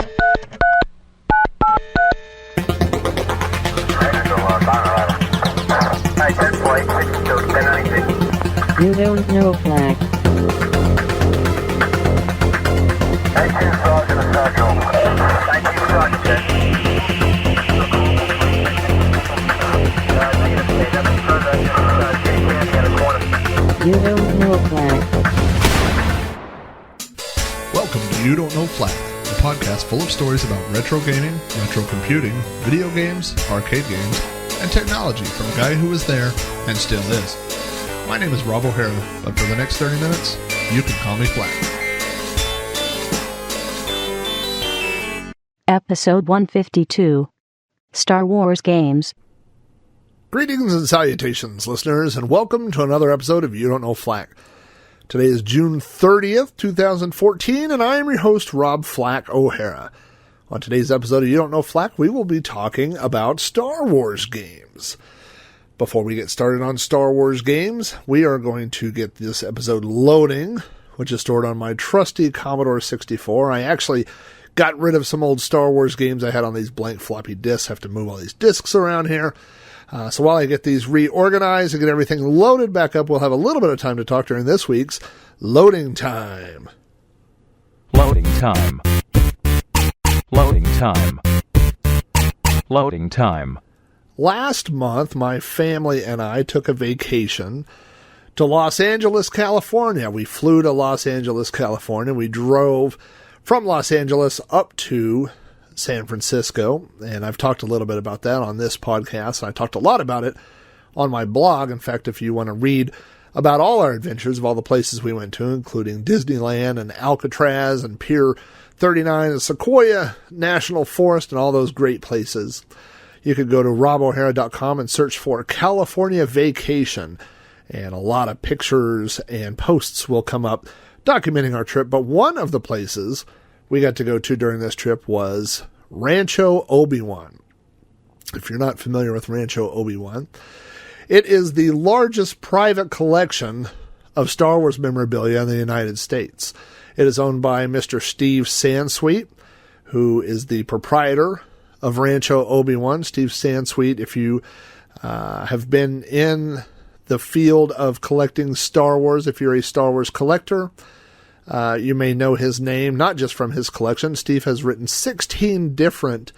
You don't know flag. You don't know flag. Welcome to You Don't Know Flag, a podcast full of stories about retro gaming, retro computing, video games, arcade games, and technology from a guy who was there and still is. My name is Rob O'Hara, but for the next 30 minutes, you can call me Flag. Episode 152. Star Wars Games. Greetings and salutations, listeners, and welcome to another episode of You Don't Know Flag. Today is June 30th, 2014, and I am your host, Rob Flack O'Hara. On today's episode of You Don't Know Flack, we will be talking about Star Wars games. Before we get started on Star Wars games, we are going to get this episode loading, which is stored on my trusty Commodore 64. I actually got rid of some old Star Wars games I had on these blank floppy disks. I have to move all these disks around here. So while I get these reorganized and get everything loaded back up, we'll have a little bit of time to talk during this week's Loading Time. Loading time. Loading time. Loading time. Last month, my family and I took a vacation to Los Angeles, California. We flew to Los Angeles, California. We drove from Los Angeles up to San Francisco, and I've talked a little bit about that on this podcast. I talked a lot about it on my blog. In fact, if you want to read about all our adventures of all the places we went to, including Disneyland and Alcatraz and Pier 39 and Sequoia National Forest and all those great places, you could go to robohara.com and search for California Vacation, and a lot of pictures and posts will come up documenting our trip. But one of the places we got to go to during this trip was Rancho Obi-Wan. If you're not familiar with Rancho Obi-Wan, it is the largest private collection of Star Wars memorabilia in the United States. It is owned by Mr. Steve Sansweet, who is the proprietor of Rancho Obi-Wan. Steve Sansweet, if you have been in the field of collecting Star Wars, if you're a Star Wars collector, you may know his name, not just from his collection. Steve has written 16 different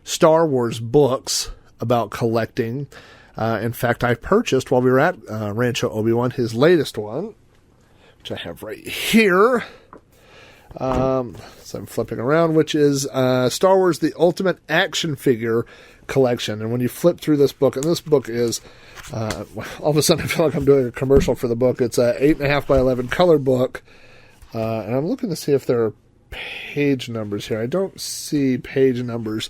Star Wars books about collecting. In fact, I purchased, while we were at Rancho Obi-Wan, his latest one, which I have right here. So I'm flipping around, which is Star Wars The Ultimate Action Figure Collection. And when you flip through this book, and this book is, all of a sudden I feel like I'm doing a commercial for the book. It's a 8.5 by 11 color book. And I'm looking to see if there are page numbers here. I don't see page numbers.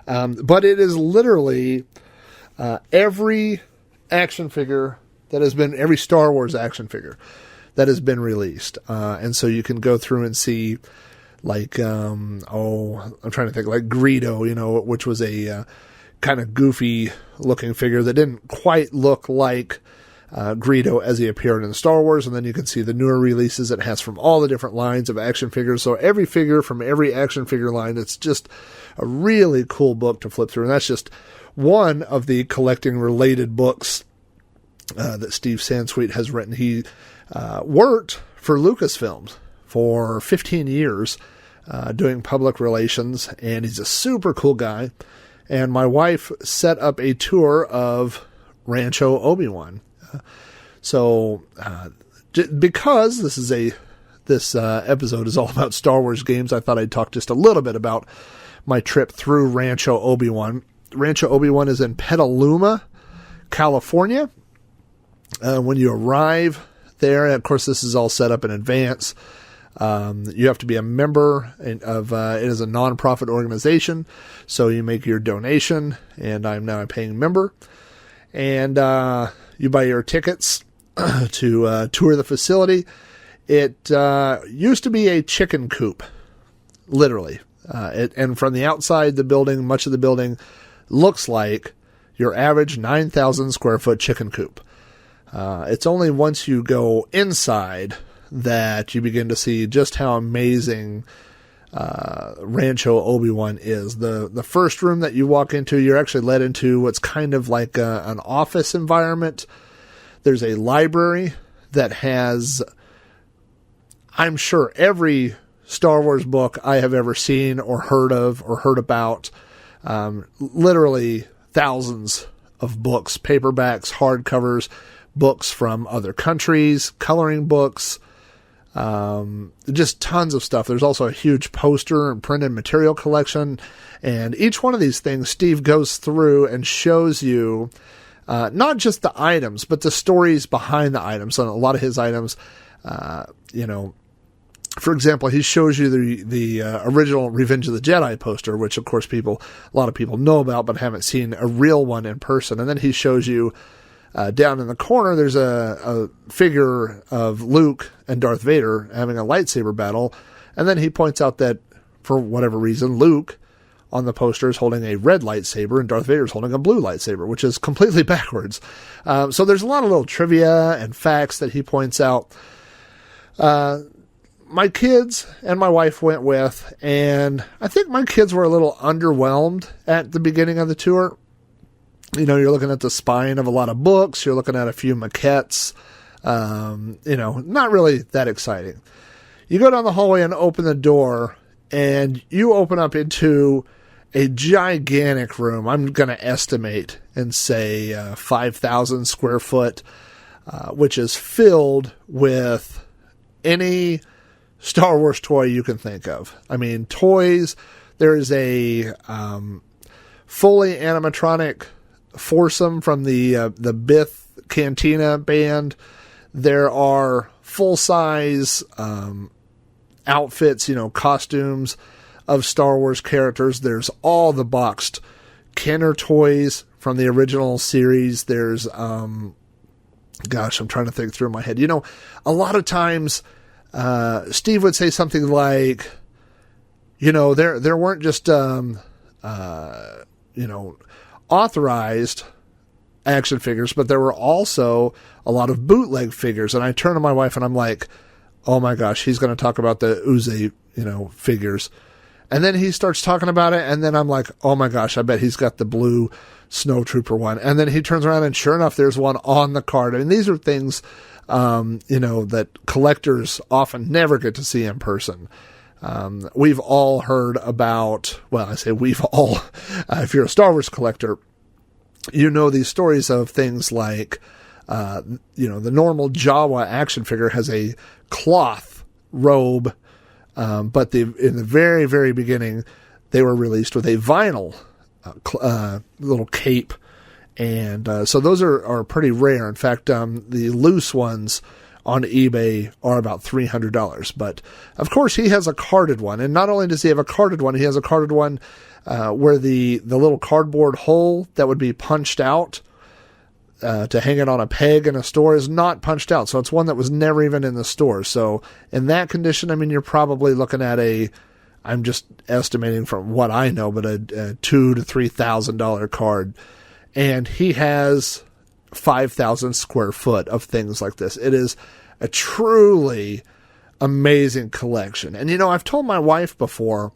But it is literally every action figure that has been, every Star Wars action figure that has been released. And so you can go through and see, like, I'm trying to think, like Greedo, which was a kind of goofy looking figure that didn't quite look like Greedo as he appeared in Star Wars. And then you can see the newer releases it has from all the different lines of action figures. So every figure from every action figure line, it's just a really cool book to flip through. And that's just one of the collecting related books that Steve Sansweet has written. He worked for Lucasfilms for 15 years doing public relations, and he's a super cool guy. And my wife set up a tour of Rancho Obi-Wan. So because this episode is all about Star Wars games, I thought I'd talk just a little bit about my trip through Rancho Obi-Wan. Rancho Obi-Wan is in Petaluma, California. When you arrive there, of course, this is all set up in advance. You have to be a member of, it is a nonprofit organization. So you make your donation, and I'm now a paying member. And you buy your tickets to tour the facility. It used to be a chicken coop, literally. And from the outside, the building, much of the building looks like your average 9,000 square foot chicken coop. It's only once you go inside that you begin to see just how amazing Rancho Obi-Wan is. The first room that you walk into, you're actually led into what's kind of like an office environment. There's a library that has, I'm sure, every Star Wars book I have ever seen or heard of or heard about. Literally thousands of books, paperbacks, hardcovers, books from other countries, coloring books, just tons of stuff. There's also a huge poster and printed material collection. And each one of these things, Steve goes through and shows you not just the items, but the stories behind the items. And a lot of his items, for example, he shows you the original Revenge of the Jedi poster, which of course a lot of people know about, but haven't seen a real one in person. And then he shows you down in the corner, there's a figure of Luke and Darth Vader having a lightsaber battle. And then he points out that for whatever reason, Luke on the poster is holding a red lightsaber and Darth Vader is holding a blue lightsaber, which is completely backwards. So there's a lot of little trivia and facts that he points out. My kids and my wife went with, and I think my kids were a little underwhelmed at the beginning of the tour. You're looking at the spine of a lot of books. You're looking at a few maquettes. Not really that exciting. You go down the hallway and open the door, and you open up into a gigantic room. I'm going to estimate and say 5,000 square foot, which is filled with any Star Wars toy you can think of. I mean, toys. There is a fully animatronic foursome from the Bith Cantina band. There are full-size outfits, costumes of Star Wars characters. There's all the boxed Kenner toys from the original series. There's, I'm trying to think through my head. A lot of times, Steve would say something like, there weren't just, authorized action figures, but there were also a lot of bootleg figures. And I turn to my wife and I'm like, oh my gosh, he's going to talk about the Uzi, figures. And then he starts talking about it. And then I'm like, oh my gosh, I bet he's got the blue snowtrooper one. And then he turns around and sure enough, there's one on the card. I mean, these are things, that collectors often never get to see in person. We've all heard about, well, I say we've all, if you're a Star Wars collector, these stories of things like, the normal Jawa action figure has a cloth robe, but in the very, very beginning, they were released with a vinyl, little cape. And so those are pretty rare. In fact, the loose ones on eBay are about $300. But, of course, he has a carded one. And not only does he have a carded one, he has a carded one where the little cardboard hole that would be punched out to hang it on a peg in a store is not punched out. So it's one that was never even in the store. So in that condition, I mean, you're probably looking at I'm just estimating from what I know, but a $2,000 to $3,000 card. And he has 5,000 square foot of things like this. It is a truly amazing collection. And, I've told my wife before,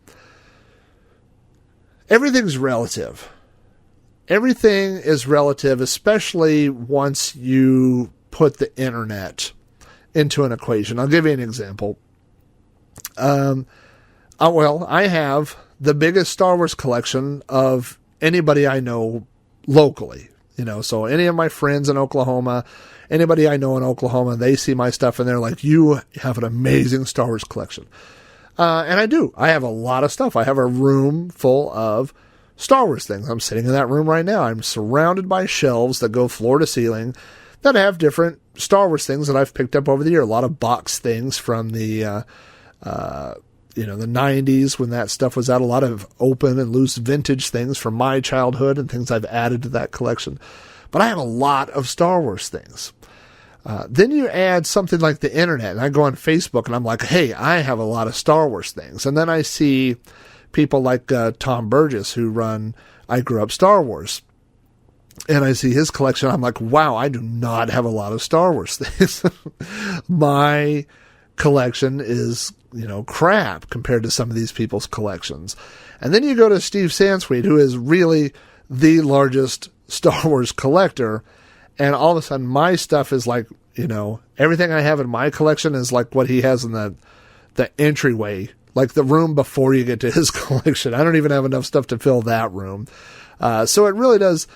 everything's relative. Everything is relative, especially once you put the internet into an equation. I'll give you an example. I have the biggest Star Wars collection of anybody I know locally, so any of my friends in Oklahoma, anybody I know in Oklahoma, they see my stuff and they're like, you have an amazing Star Wars collection. And I do. I have a lot of stuff. I have a room full of Star Wars things. I'm sitting in that room right now. I'm surrounded by shelves that go floor to ceiling that have different Star Wars things that I've picked up over the year. A lot of box things from the, the 90s when that stuff was out. A lot of open and loose vintage things from my childhood and things I've added to that collection. But I have a lot of Star Wars things. Then you add something like the internet, and I go on Facebook and I'm like, hey, I have a lot of Star Wars things. And then I see people like Tom Burgess who run I Grew Up Star Wars. And I see his collection. I'm like, wow, I do not have a lot of Star Wars things. My collection is, crap compared to some of these people's collections. And then you go to Steve Sansweet, who is really the largest Star Wars collector, and all of a sudden my stuff is like, everything I have in my collection is like what he has in the entryway, like the room before you get to his collection. I don't even have enough stuff to fill that room. So it really does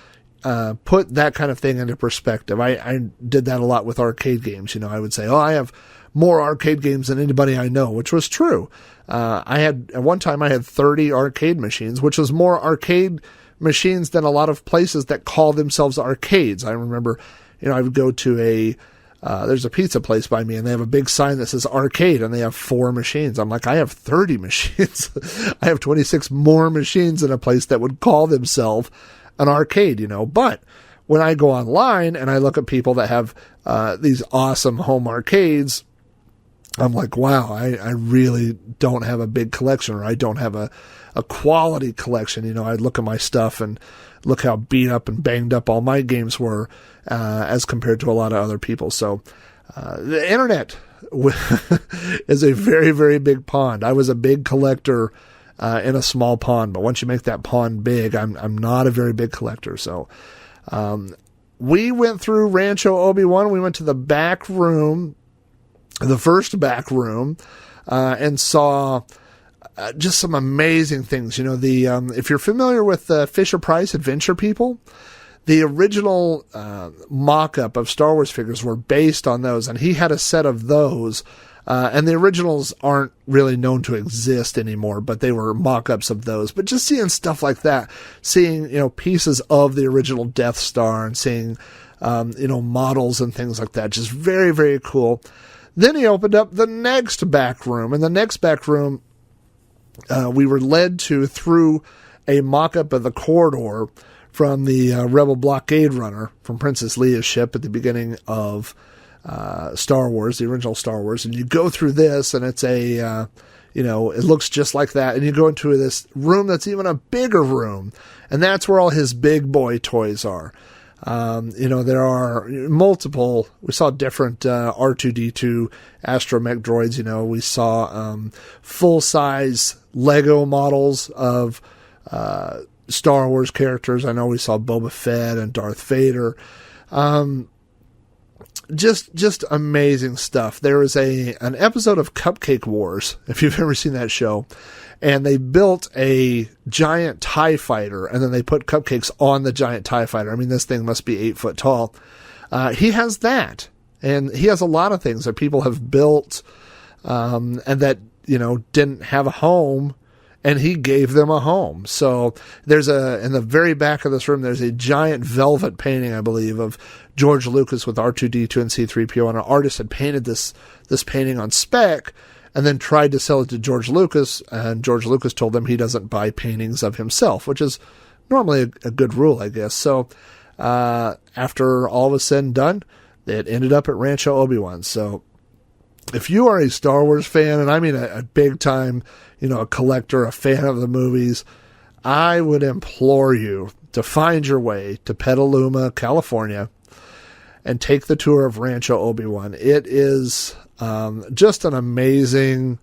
put that kind of thing into perspective. I did that a lot with arcade games. I would say, I have more arcade games than anybody I know, which was true. At one time I had 30 arcade machines, which was more arcade machines than a lot of places that call themselves arcades. I remember, I would go to there's a pizza place by me and they have a big sign that says arcade and they have 4 machines. I'm like, I have 30 machines. I have 26 more machines in a place that would call themselves an arcade, But when I go online and I look at people that have these awesome home arcades, I'm like, wow, I really don't have a big collection, or I don't have a quality collection. I look at my stuff and look how beat up and banged up all my games were as compared to a lot of other people. So the internet is a very, very big pond. I was a big collector in a small pond, but once you make that pond big, I'm not a very big collector. So we went through Rancho Obi-Wan. We went to the back room, the first back room, and saw just some amazing things. If you're familiar with Fisher-Price Adventure People, the original mock-up of Star Wars figures were based on those, and he had a set of those. And the originals aren't really known to exist anymore, but they were mock-ups of those. But just seeing stuff like that, seeing, pieces of the original Death Star and seeing, models and things like that, just very, very cool. Then he opened up the next back room, and the next back room, we were led to through a mock-up of the corridor from the Rebel Blockade Runner from Princess Leia's ship at the beginning of Star Wars, the original Star Wars. And you go through this, and it's it looks just like that. And you go into this room that's even a bigger room, and that's where all his big boy toys are. There are multiple, we saw different R2-D2 astromech droids. We saw full-size Lego models of Star Wars characters. I know we saw Boba Fett and Darth Vader. Just amazing stuff. There was an episode of Cupcake Wars, if you've ever seen that show, and they built a giant TIE fighter, and then they put cupcakes on the giant TIE fighter. I mean, this thing must be 8 foot tall. He has that, and he has a lot of things that people have built, and that, didn't have a home, and he gave them a home. So there's in the very back of this room, there's a giant velvet painting, I believe, of George Lucas with R2-D2 and C-3PO, and an artist had painted this painting on spec and then tried to sell it to George Lucas, and George Lucas told them he doesn't buy paintings of himself, which is normally a good rule, I guess. So after all was said and done, it ended up at Rancho Obi-Wan. So if you are a Star Wars fan, and I mean a big time, a collector, a fan of the movies, I would implore you to find your way to Petaluma, California, and take the tour of Rancho Obi-Wan. It is just an amazing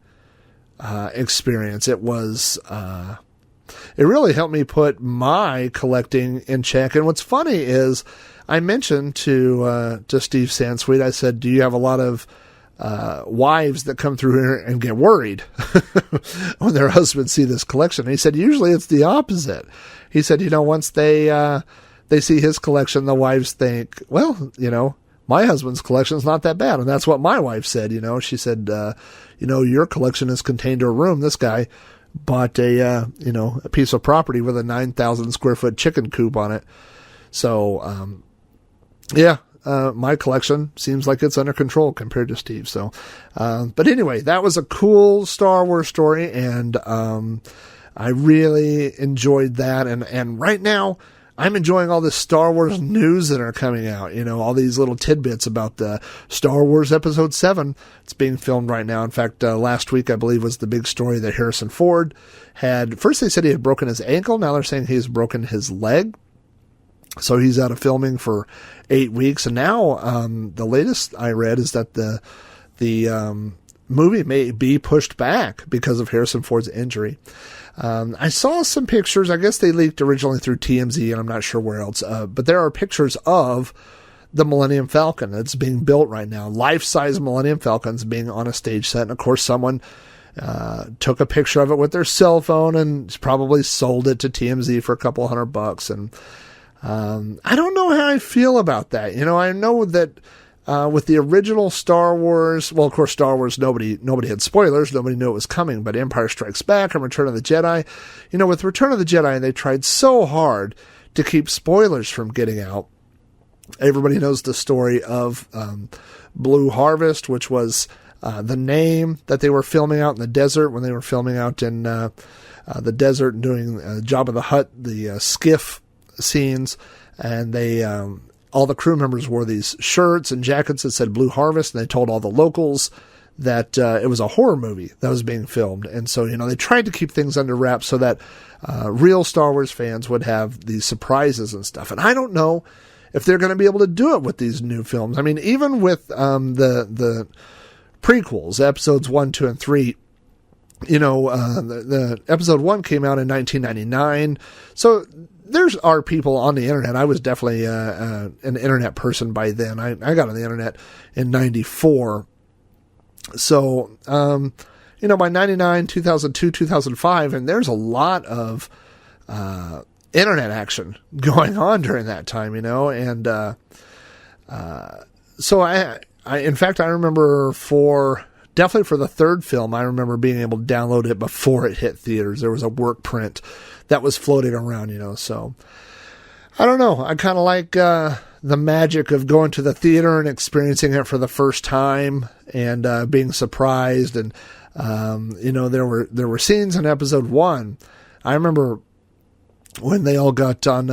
experience. It was, it really helped me put my collecting in check. And what's funny is I mentioned to Steve Sansweet, I said, do you have a lot of wives that come through here and get worried when their husbands see this collection? And he said, usually it's the opposite. He said, once they see his collection, the wives think, well, my husband's collection is not that bad. And that's what my wife said. She said, your collection is contained to a room. This guy bought a piece of property with a 9,000 square foot chicken coop on it. So, my collection seems like it's under control compared to Steve. So, but anyway, that was a cool Star Wars story. And, I really enjoyed that. And right now I'm enjoying all this Star Wars news that are coming out, all these little tidbits about the Star Wars Episode 7. It's being filmed right now. In fact, last week, I believe, was the big story that Harrison Ford had. First, they said he had broken his ankle. Now they're saying he's broken his leg. So he's out of filming for 8 weeks. And now, the latest I read is that the movie may be pushed back because of Harrison Ford's injury. I saw some pictures. I guess they leaked originally through TMZ, and I'm not sure where else. But there are pictures of the Millennium Falcon that's being built right now. Life-size Millennium Falcons being on a stage set. And, of course, someone took a picture of it with their cell phone and probably sold it to TMZ for a couple $100. And I don't know how I feel about that. You know, I know that with the original Star Wars, well, of course, Star Wars, nobody had spoilers. Nobody knew it was coming. But Empire Strikes Back and Return of the Jedi, you know, with Return of the Jedi, they tried so hard to keep spoilers from getting out. Everybody knows the story of Blue Harvest, which was the name that they were filming out in the desert when they were filming out in the desert and doing Jabba the Hutt, the skiff scenes. And they all the crew members wore these shirts and jackets that said Blue Harvest, and they told all the locals that it was a horror movie that was being filmed. And so, you know, they tried to keep things under wraps so that real Star Wars fans would have these surprises and stuff. And I don't know if they're going to be able to do it with these new films. I mean, even with the prequels, episodes 1, 2, and 3, you know, the episode 1 came out in 1999. So there are people on the internet. I was definitely an internet person by then. I got on the internet in 94. So, you know, by 99, 2002, 2005, and there's a lot of internet action going on during that time, you know, and so I in fact, I remember definitely for the third film, I remember being able to download it before it hit theaters. There was a work print that was floating around, you know, so I don't know. I kind of like the magic of going to the theater and experiencing it for the first time and being surprised. And, you know, there were scenes in episode 1. I remember when they all got on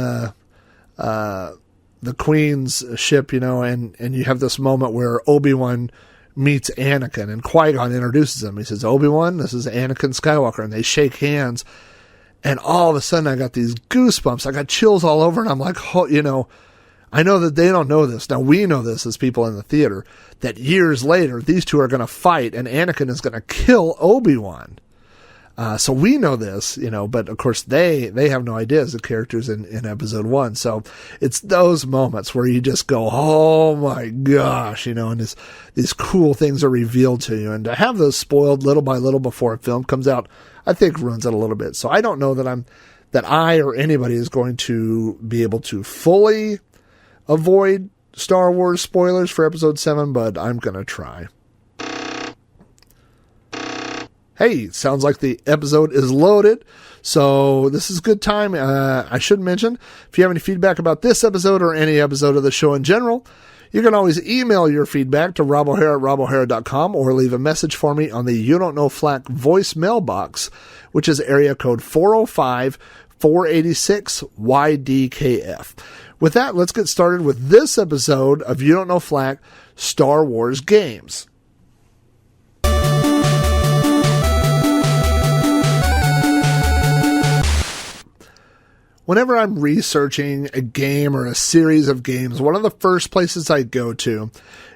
the Queen's ship, you know, and you have this moment where Obi-Wan meets Anakin, and Qui-Gon introduces him. He says, "Obi-Wan, this is Anakin Skywalker," and they shake hands, and all of a sudden I got these goosebumps. I got chills all over, and I'm like, oh, you know, I know that they don't know this. Now, we know this as people in the theater, that years later, these two are going to fight, and Anakin is going to kill Obi-Wan. So we know this, you know, but of course they have no idea as the characters in episode 1. So it's those moments where you just go, oh my gosh, you know, and these cool things are revealed to you. And to have those spoiled little by little before a film comes out, I think ruins it a little bit. So I don't know that I or anybody is going to be able to fully avoid Star Wars spoilers for episode 7, but I'm going to try. Hey, sounds like the episode is loaded, so this is a good time. I should mention, if you have any feedback about this episode or any episode of the show in general, you can always email your feedback to robohara@robohara.com or leave a message for me on the You Don't Know Flack voicemail box, which is area code 405-486-YDKF. With that, let's get started with this episode of You Don't Know Flack Star Wars Games. Whenever I'm researching a game or a series of games, one of the first places I go to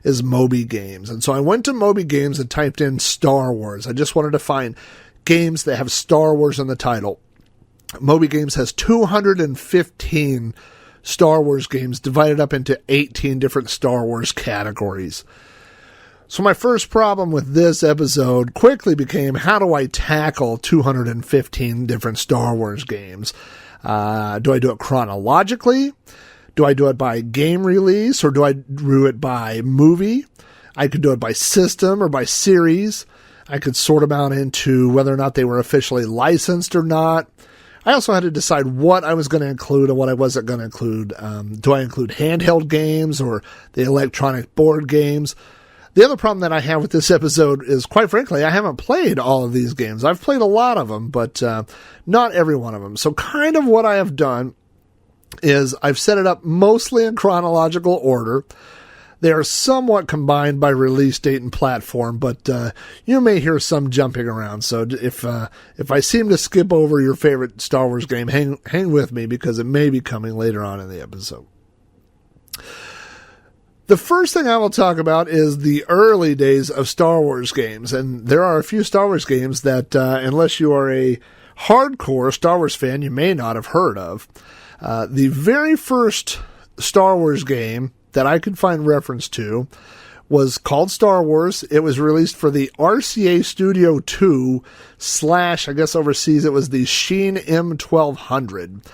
is Moby Games. And so I went to Moby Games and typed in Star Wars. I just wanted to find games that have Star Wars in the title. Moby Games has 215 Star Wars games divided up into 18 different Star Wars categories. So my first problem with this episode quickly became, how do I tackle 215 different Star Wars games? Do I do it chronologically? Do I do it by game release, or do I do it by movie? I could do it by system or by series. I could sort them out into whether or not they were officially licensed or not. I also had to decide what I was going to include and what I wasn't going to include. Do I include handheld games or the electronic board games? The other problem that I have with this episode is, quite frankly, I haven't played all of these games. I've played a lot of them, but not every one of them. So kind of what I have done is I've set it up mostly in chronological order. They are somewhat combined by release date and platform, but you may hear some jumping around. So if I seem to skip over your favorite Star Wars game, hang with me, because it may be coming later on in the episode. The first thing I will talk about is the early days of Star Wars games. And there are a few Star Wars games that, unless you are a hardcore Star Wars fan, you may not have heard of. The very first Star Wars game that I could find reference to was called Star Wars. It was released for the RCA Studio 2 / I guess overseas it was the Sheen M1200.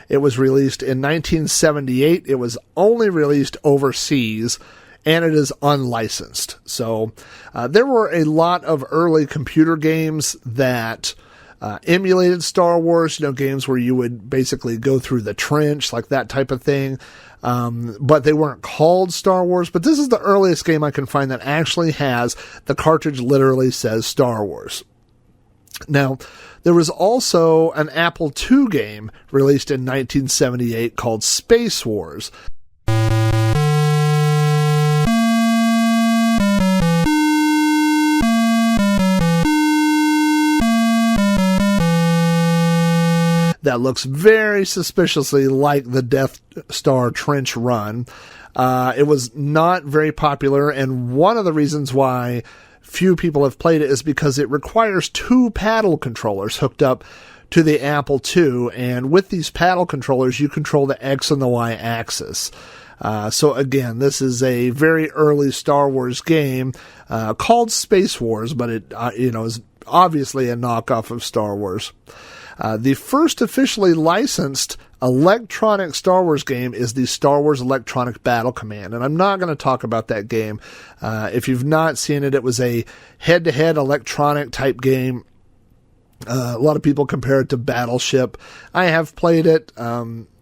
It was released in 1978. It was only released overseas, and it is unlicensed. So there were a lot of early computer games that emulated Star Wars, games where you would basically go through the trench, like that type of thing. But they weren't called Star Wars. But this is the earliest game I can find that actually has the cartridge literally says Star Wars. Now, there was also an Apple II game released in 1978 called Space Wars. That looks very suspiciously like the Death Star trench run. It was not very popular, and one of the reasons why few people have played it is because it requires 2 paddle controllers hooked up to the Apple II, and with these paddle controllers, you control the X and the Y axis. So again, this is a very early Star Wars game called Space Wars, but it is obviously a knockoff of Star Wars. The first officially licensed electronic Star Wars game is the Star Wars Electronic Battle Command, and I'm not going to talk about that game. If you've not seen it, it was a head-to-head electronic type game. A lot of people compare it to Battleship. I have played it.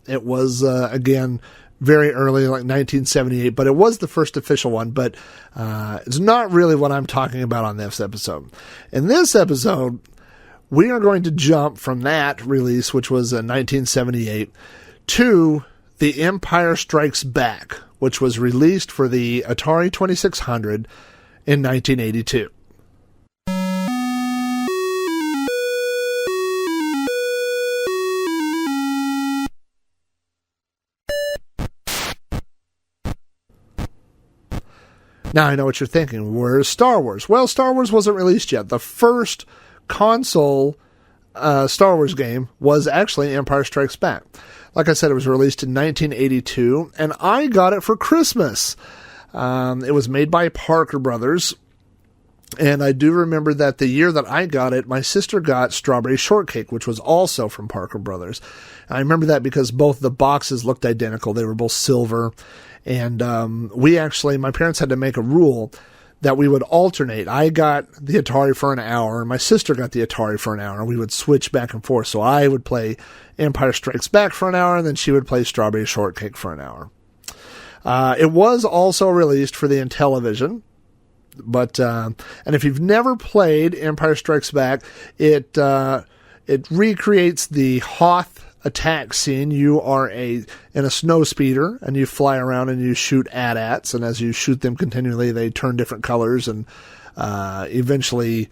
It was, again, very early, like 1978, but it was the first official one, but it's not really what I'm talking about on this episode. In this episode, we are going to jump from that release, which was 1978, to The Empire Strikes Back, which was released for the Atari 2600 in 1982. Now I know what you're thinking. Where's Star Wars? Well, Star Wars wasn't released yet. The first console Star Wars game was actually Empire Strikes Back. Like I said, it was released in 1982, and I got it for Christmas. It was made by Parker Brothers, and I do remember that the year that I got it, my sister got Strawberry Shortcake, which was also from Parker Brothers. And I remember that because both the boxes looked identical. They were both silver, and my parents had to make a rule that we would alternate. I got the Atari for an hour, and my sister got the Atari for an hour, and we would switch back and forth. So I would play Empire Strikes Back for an hour, and then she would play Strawberry Shortcake for an hour. It was also released for the Intellivision, but and if you've never played Empire Strikes Back, it recreates the Hoth attack scene. You are in a snow speeder, and you fly around and you shoot AT-ATs, and as you shoot them continually, they turn different colors, and eventually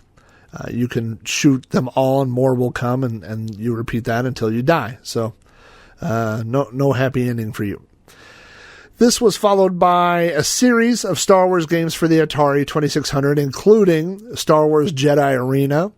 you can shoot them all and more will come, and you repeat that until you die. So no happy ending for you. This was followed by a series of Star Wars games for the Atari 2600, including Star Wars Jedi Arena.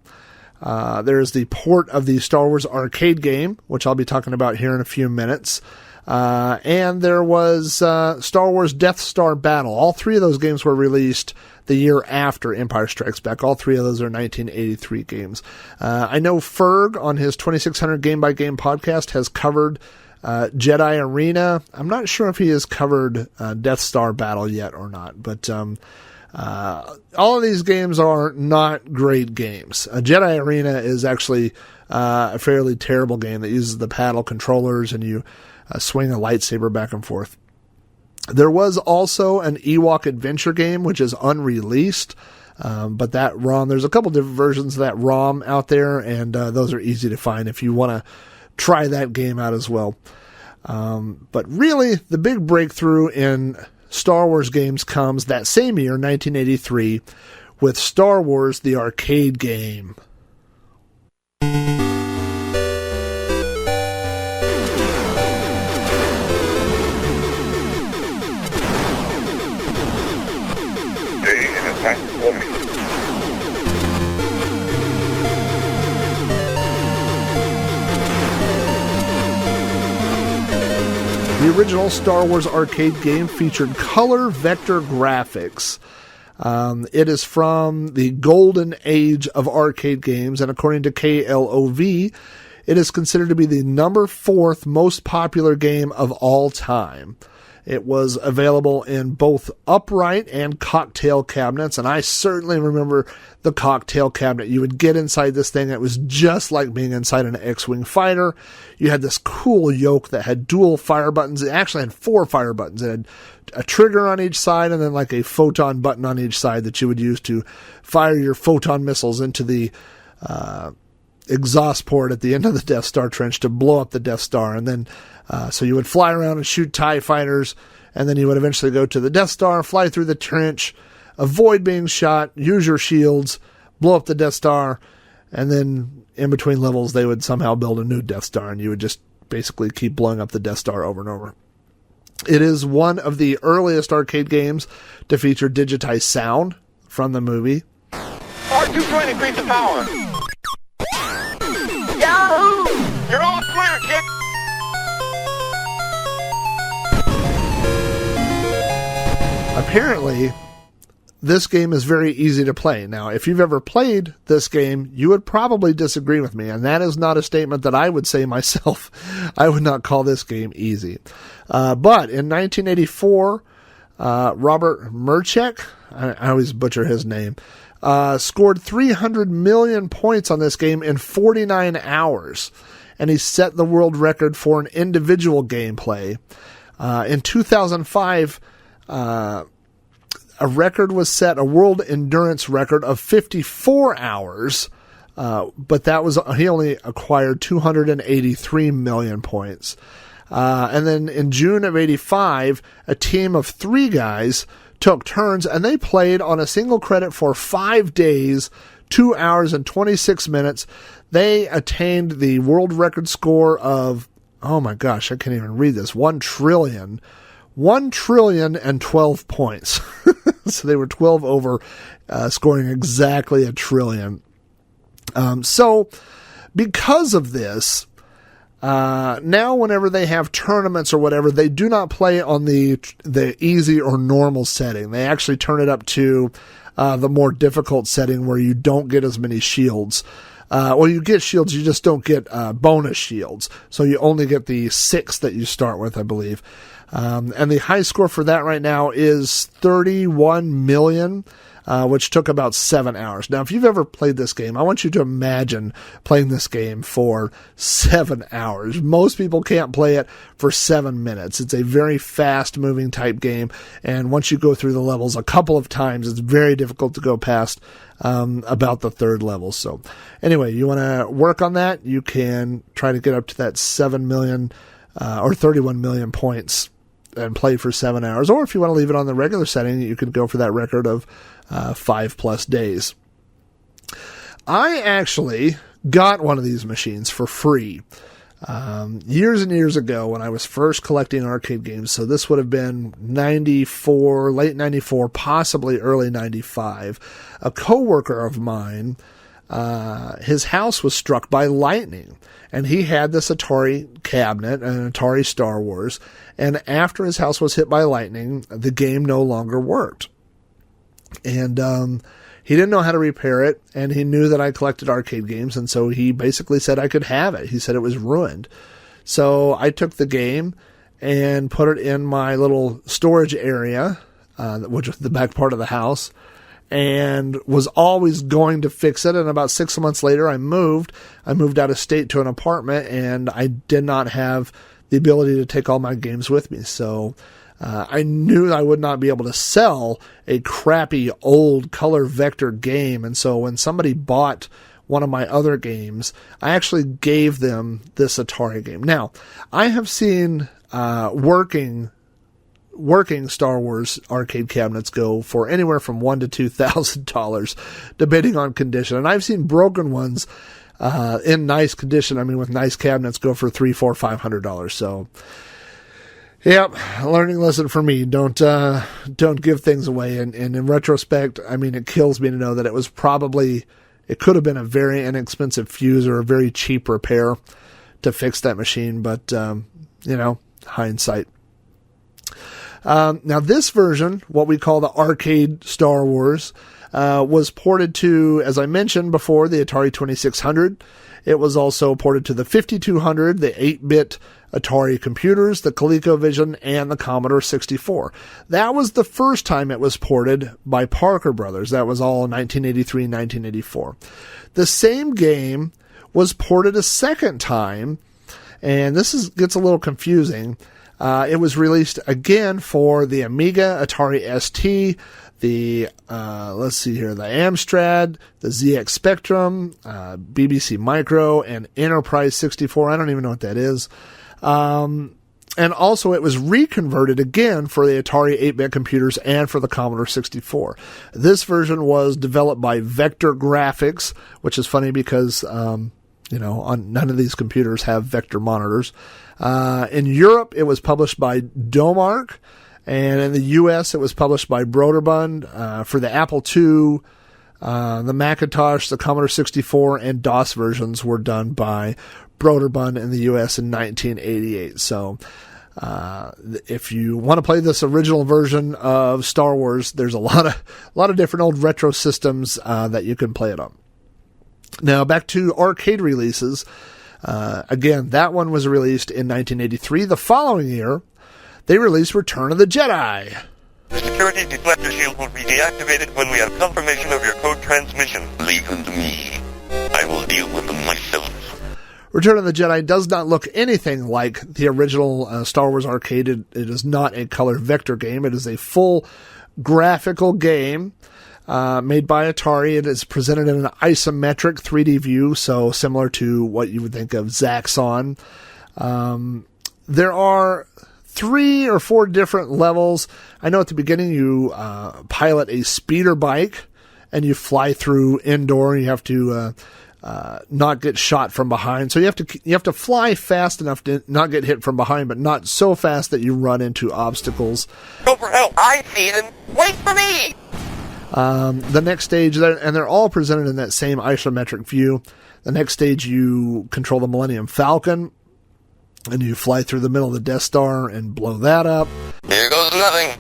There's the port of the Star Wars arcade game, which I'll be talking about here in a few minutes. And there was Star Wars Death Star Battle. All 3 of those games were released the year after Empire Strikes Back. All 3 of those are 1983 games. I know Ferg on his 2600 Game by Game podcast has covered Jedi Arena. I'm not sure if he has covered Death Star Battle yet or not, but all of these games are not great games. Jedi Arena is actually a fairly terrible game that uses the paddle controllers, and you swing a lightsaber back and forth. There was also an Ewok adventure game, which is unreleased, but that ROM, there's a couple different versions of that ROM out there, and those are easy to find if you want to try that game out as well. But really, the big breakthrough in Star Wars games comes that same year, 1983, with Star Wars the Arcade Game. The original Star Wars arcade game featured color vector graphics. It is from the golden age of arcade games, and according to KLOV, it is considered to be the number 4th most popular game of all time. It was available in both upright and cocktail cabinets, and I certainly remember the cocktail cabinet. You would get inside this thing, it was just like being inside an X-Wing fighter. You had this cool yoke that had dual fire buttons. It actually had 4 fire buttons. It had a trigger on each side and then like a photon button on each side that you would use to fire your photon missiles into the exhaust port at the end of the Death Star trench to blow up the Death Star. And then so you would fly around and shoot TIE fighters, and then you would eventually go to the Death Star, fly through the trench, avoid being shot, use your shields, blow up the Death Star, and then in between levels they would somehow build a new Death Star, and you would just basically keep blowing up the Death Star over and over. It is one of the earliest arcade games to feature digitized sound from the movie. R220, increase the power. Yahoo! You're all clear, kid. Apparently, this game is very easy to play. Now, if you've ever played this game, you would probably disagree with me, and that is not a statement that I would say myself. I would not call this game easy. But in 1984, Robert Murchek, I always butcher his name, scored 300 million points on this game in 49 hours, and he set the world record for an individual gameplay. In 2005, a record was set, a world endurance record of 54 hours, but he only acquired 283 million points. And then in June of 85, a team of 3 guys took turns, and they played on a single credit for 5 days, 2 hours and 26 minutes. They attained the world record score of, oh my gosh, I can't even read this, 1 trillion and 12 points. So they were 12 over, scoring exactly 1 trillion. So because of this, now whenever they have tournaments or whatever, they do not play on the easy or normal setting. They actually turn it up to the more difficult setting where you don't get as many shields. Well, you get shields, you just don't get bonus shields. So you only get the 6 that you start with, I believe. And the high score for that right now is 31 million, which took about 7 hours. Now, if you've ever played this game, I want you to imagine playing this game for 7 hours. Most people can't play it for 7 minutes. It's a very fast-moving type game, and once you go through the levels a couple of times, it's very difficult to go past about the 3rd level. So anyway, you want to work on that, you can try to get up to that 7 million or 31 million points and play for 7 hours. Or if you want to leave it on the regular setting, you can go for that record of 5+ days. I actually got one of these machines for free years and years ago when I was first collecting arcade games. So this would have been 94, late 94, possibly early 95. A coworker of mine, his house was struck by lightning, and he had this Atari cabinet, an Atari Star Wars, and after his house was hit by lightning, the game no longer worked. And he didn't know how to repair it, and he knew that I collected arcade games, and so he basically said I could have it. He said it was ruined. So I took the game and put it in my little storage area, which was the back part of the house, and was always going to fix it. And about 6 months later, I moved out of state to an apartment, and I did not have the ability to take all my games with me. So I knew I would not be able to sell a crappy old color vector game. And so when somebody bought one of my other games, I actually gave them this Atari game. Now, I have seen working Star Wars arcade cabinets go for anywhere from $1,000 to $2,000, depending on condition. And I've seen broken ones in nice condition. I mean, with nice cabinets, go for $300, $400, $500. So Yep, learning lesson for me. Don't give things away. And in retrospect, I mean, it kills me to know that it could have been a very inexpensive fuse or a very cheap repair to fix that machine. But, hindsight. Now this version, what we call the arcade Star Wars, was ported to, as I mentioned before, the Atari 2600. It was also ported to the 5200, the 8-bit Atari computers, the ColecoVision, and the Commodore 64. That was the first time it was ported by Parker Brothers. That was all in 1983 and 1984. The same game was ported a second time, and this gets a little confusing. It was released again for the Amiga, Atari ST, the Amstrad, the ZX Spectrum, BBC Micro, and Enterprise 64. I don't even know what that is. And also it was reconverted again for the Atari 8-bit computers and for the Commodore 64. This version was developed by Vector Graphics, which is funny because, none of these computers have vector monitors. In Europe, it was published by Domark, and in the US, it was published by Broderbund. For the Apple II, the Macintosh, the Commodore 64, and DOS versions were done by Broderbund in the US in 1988. So, if you want to play this original version of Star Wars, there's a lot of different old retro systems that you can play it on. Now, back to arcade releases. Again, that one was released in 1983. The following year, they released Return of the Jedi. The security deflector shield will be deactivated when we have confirmation of your code transmission. Leave them to me. I will deal with them myself. Return of the Jedi does not look anything like the original Star Wars arcade. It is not a color vector game. It is a full graphical game made by Atari. It is presented in an isometric 3D view, so similar to what you would think of Zaxxon. There are 3 or 4 different levels. I know at the beginning you pilot a speeder bike and you fly through indoor. You have to not get shot from behind. So you have to fly fast enough to not get hit from behind, but not so fast that you run into obstacles. Go for help! I see them! Wait for me! The next stage, and they're all presented in that same isometric view. The next stage, you control the Millennium Falcon, and you fly through the middle of the Death Star and blow that up. Here goes nothing.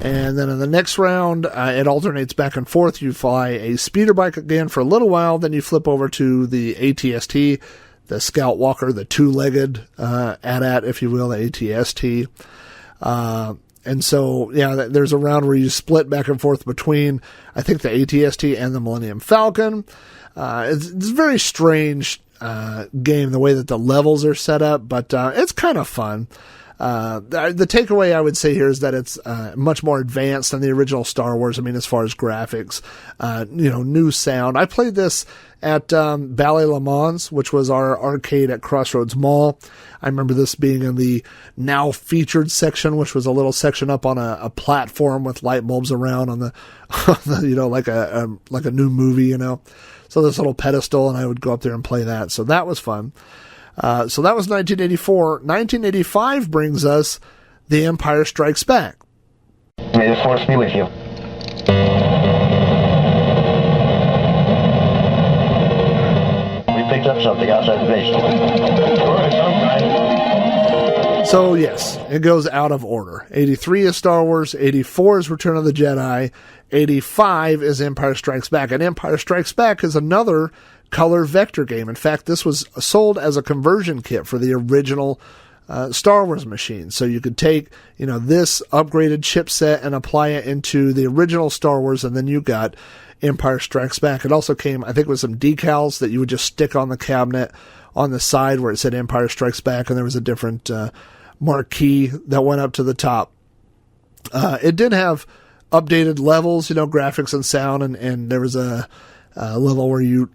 And then in the next round, it alternates back and forth. You fly a speeder bike again for a little while, then you flip over to the ATST, the Scout Walker, the two-legged AT-AT, if you will, the ATST. And so, there's a round where you split back and forth between, I think, the ATST and the Millennium Falcon. It's a very strange game, the way that the levels are set up, but it's kind of fun. The takeaway I would say here is that it's much more advanced than the original Star Wars. I mean, as far as graphics, new sound. I played this at Ballet Le Mans, which was our arcade at Crossroads Mall. I remember this being in the now featured section, which was a little section up on a platform with light bulbs around on the like a new movie, So this little pedestal, and I would go up there and play that. So that was fun. So that was 1984. 1985 brings us The Empire Strikes Back. May the Force be with you. We picked up something outside the base. So yes, it goes out of order. 83 is Star Wars, 84 is Return of the Jedi, 85 is Empire Strikes Back, and Empire Strikes Back is another color vector game. In fact, this was sold as a conversion kit for the original Star Wars machine. So you could take, this upgraded chipset and apply it into the original Star Wars, and then you got Empire Strikes Back. It also came, I think, with some decals that you would just stick on the cabinet on the side where it said Empire Strikes Back, and there was a different marquee that went up to the top. It did have updated levels, graphics and sound, and there was a level where you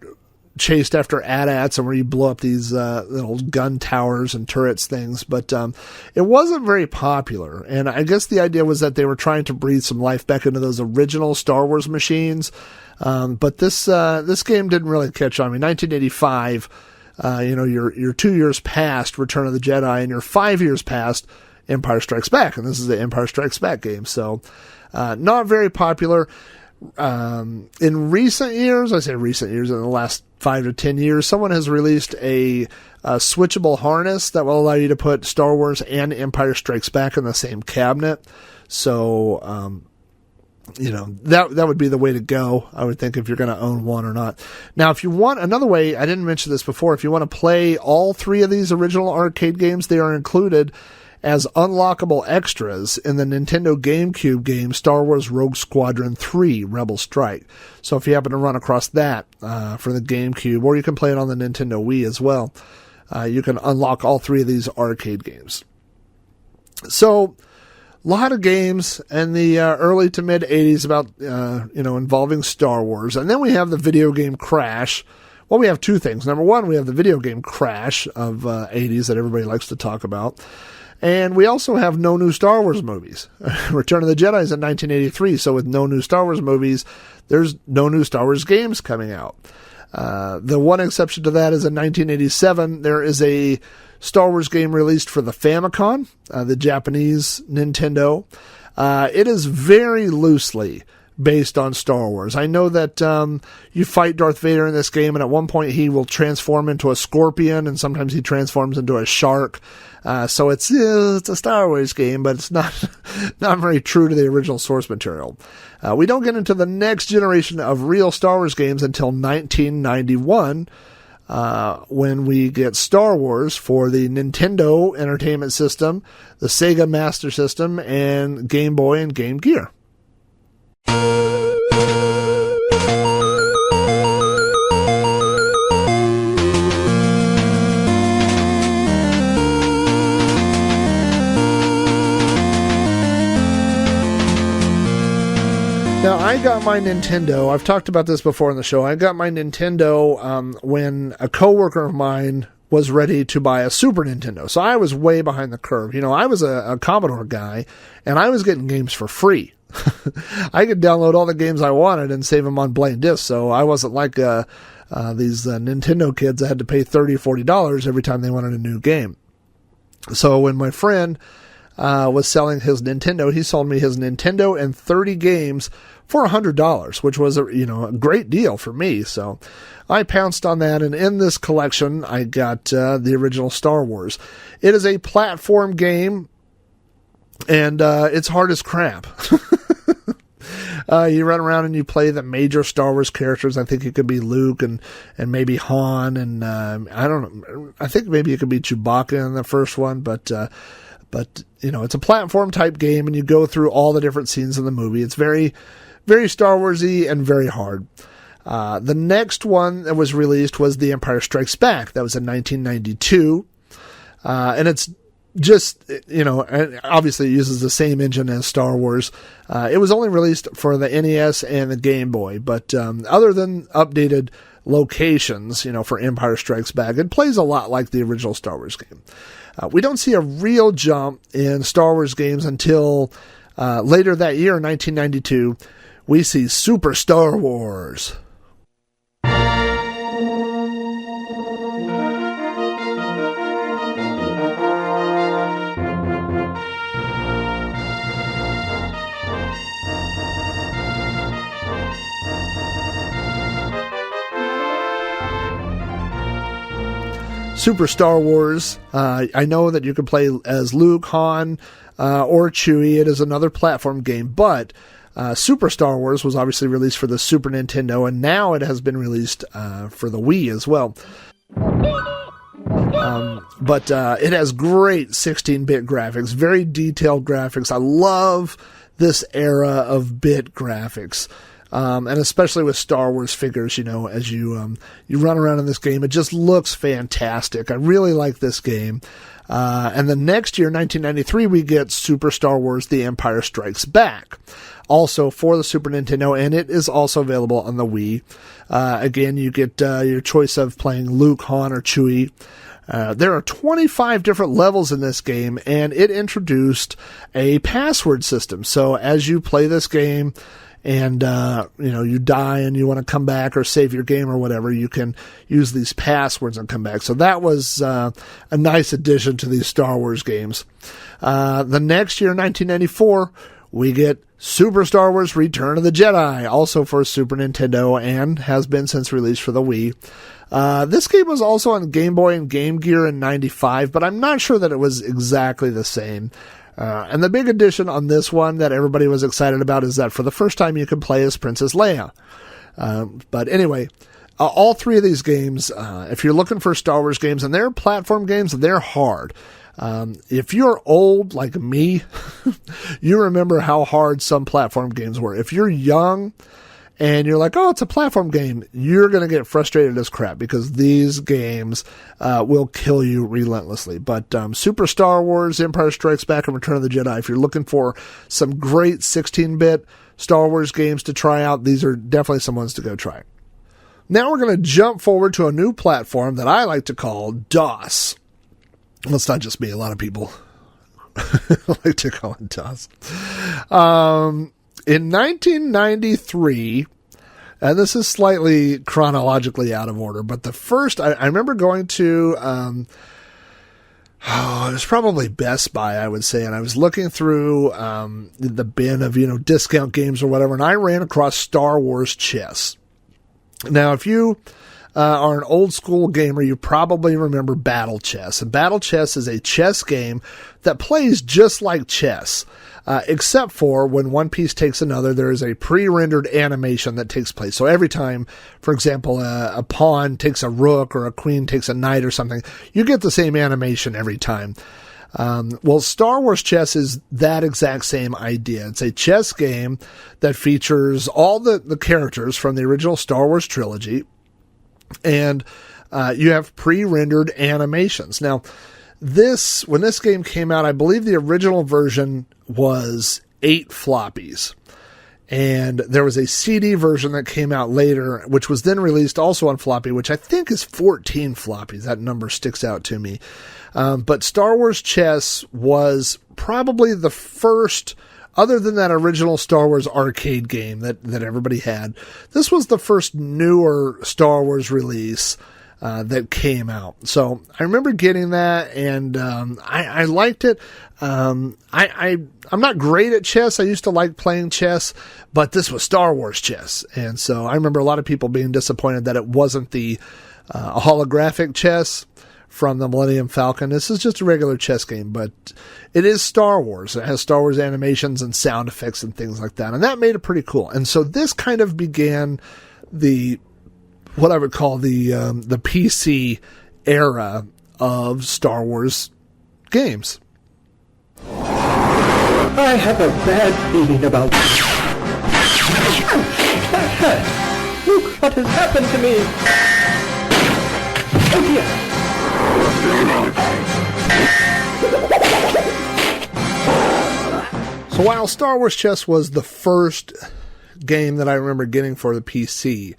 chased after AT-ATs and where you blow up these little gun towers and turrets things, but it wasn't very popular. And I guess the idea was that they were trying to breathe some life back into those original Star Wars machines. But this game didn't really catch on. 1985 you're 2 years past Return of the Jedi and you're 5 years past Empire Strikes Back, and this is the Empire Strikes Back game. So, not very popular. In recent years, I say recent years, in the last 5 to 10 years, someone has released a switchable harness that will allow you to put Star Wars and Empire Strikes Back in the same cabinet. So, that would be the way to go, I would think, if you're going to own one or not. Now, if you want another way, I didn't mention this before, if you want to play all 3 of these original arcade games, they are included as unlockable extras in the Nintendo GameCube game Star Wars Rogue Squadron 3 Rebel Strike. So if you happen to run across that for the GameCube, or you can play it on the Nintendo Wii as well, you can unlock all 3 of these arcade games. So, a lot of games in the early to mid 80s about, involving Star Wars. And then we have the video game crash. Well, we have 2 things. Number one, we have the video game crash of 80s that everybody likes to talk about. And we also have no new Star Wars movies. Return of the Jedi is in 1983, so with no new Star Wars movies, there's no new Star Wars games coming out. The one exception to that is in 1987, there is a Star Wars game released for the Famicom, the Japanese Nintendo. It is very loosely based on Star Wars. I know that you fight Darth Vader in this game, and at one point he will transform into a scorpion, and sometimes he transforms into a shark. So it's a Star Wars game, but it's not very true to the original source material. We don't get into the next generation of real Star Wars games until 1991, when we get Star Wars for the Nintendo Entertainment System, the Sega Master System, and Game Boy and Game Gear. Now, I got my Nintendo, I've talked about this before in the show, I got my Nintendo when a coworker of mine was ready to buy a Super Nintendo. So I was way behind the curve. I was a Commodore guy, and I was getting games for free. I could download all the games I wanted and save them on blank discs, so I wasn't like these Nintendo kids that had to pay $30 or $40 every time they wanted a new game. So when my friend was selling his Nintendo, he sold me his Nintendo and 30 games for $100, which was a great deal for me. So I pounced on that, and in this collection, I got the original Star Wars. It is a platform game, and it's hard as crap. You run around and you play the major Star Wars characters. I think it could be Luke and maybe Han, and I don't know. I think maybe it could be Chewbacca in the first one, but it's a platform type game, and you go through all the different scenes in the movie. It's very, very Star Warsy and very hard. The next one that was released was The Empire Strikes Back. That was in 1992. And it's just, and obviously it uses the same engine as Star Wars. It was only released for the NES and the Game Boy, but other than updated locations, for Empire Strikes Back, it plays a lot like the original Star Wars game. We don't see a real jump in Star Wars games until later that year, in 1992. We see Super Star Wars. Super Star Wars, I know that you can play as Luke, Han, or Chewie. It is another platform game, but Super Star Wars was obviously released for the Super Nintendo, and now it has been released for the Wii as well. But it has great 16-bit graphics, very detailed graphics. I love this era of bit graphics. And especially with Star Wars figures, as you run around in this game, it just looks fantastic. I really like this game. And the next year, 1993, we get Super Star Wars: The Empire Strikes Back, also for the Super Nintendo, and it is also available on the Wii. Again, you get your choice of playing Luke, Han, or Chewie. There are 25 different levels in this game, and it introduced a password system. So as you play this game, and you die and you want to come back or save your game or whatever, you can use these passwords and come back. So that was a nice addition to these Star Wars games. The next year, 1994, we get Super Star Wars Return of the Jedi, also for Super Nintendo, and has been since released for the Wii. This game was also on Game Boy and Game Gear in 95, but I'm not sure that it was exactly the same. And the big addition on this one that everybody was excited about is that for the first time you could play as Princess Leia. But anyway, all three of these games, if you're looking for Star Wars games, and they're platform games, they're hard. If you're old like me, you remember how hard some platform games were. If you're young and you're like, oh, it's a platform game, you're going to get frustrated as crap because these games will kill you relentlessly. But Super Star Wars, Empire Strikes Back, and Return of the Jedi, if you're looking for some great 16-bit Star Wars games to try out, these are definitely some ones to go try. Now we're going to jump forward to a new platform that I like to call DOS. Well, it's not just me. A lot of people like to call it DOS. In 1993, and this is slightly chronologically out of order, but the first, I remember going to, it was probably Best Buy, I would say, and I was looking through the bin of, discount games or whatever, and I ran across Star Wars Chess. Now, if you are an old school gamer, you probably remember Battle Chess. And Battle Chess is a chess game that plays just like chess, except for when one piece takes another, there is a pre-rendered animation that takes place. So every time, for example, a pawn takes a rook or a queen takes a knight or something, you get the same animation every time. Well, Star Wars Chess is that exact same idea. It's a chess game that features all the characters from the original Star Wars trilogy, and you have pre-rendered animations. Now, when this game came out, I believe the original version was 8 floppies. And there was a CD version that came out later, which was then released also on floppy, which I think is 14 floppies. That number sticks out to me. But Star Wars Chess was probably the first, other than that original Star Wars arcade game that everybody had, this was the first newer Star Wars release that came out. So I remember getting that, and I liked it. I'm not great at chess. I used to like playing chess, but this was Star Wars Chess. And so I remember a lot of people being disappointed that it wasn't the holographic chess from the Millennium Falcon. This is just a regular chess game, but it is Star Wars. It has Star Wars animations and sound effects and things like that, and that made it pretty cool. And so this kind of began what I would call the PC era of Star Wars games. I have a bad feeling about this. Look what has happened to me! Oh dear! So while Star Wars Chess was the first game that I remember getting for the PC,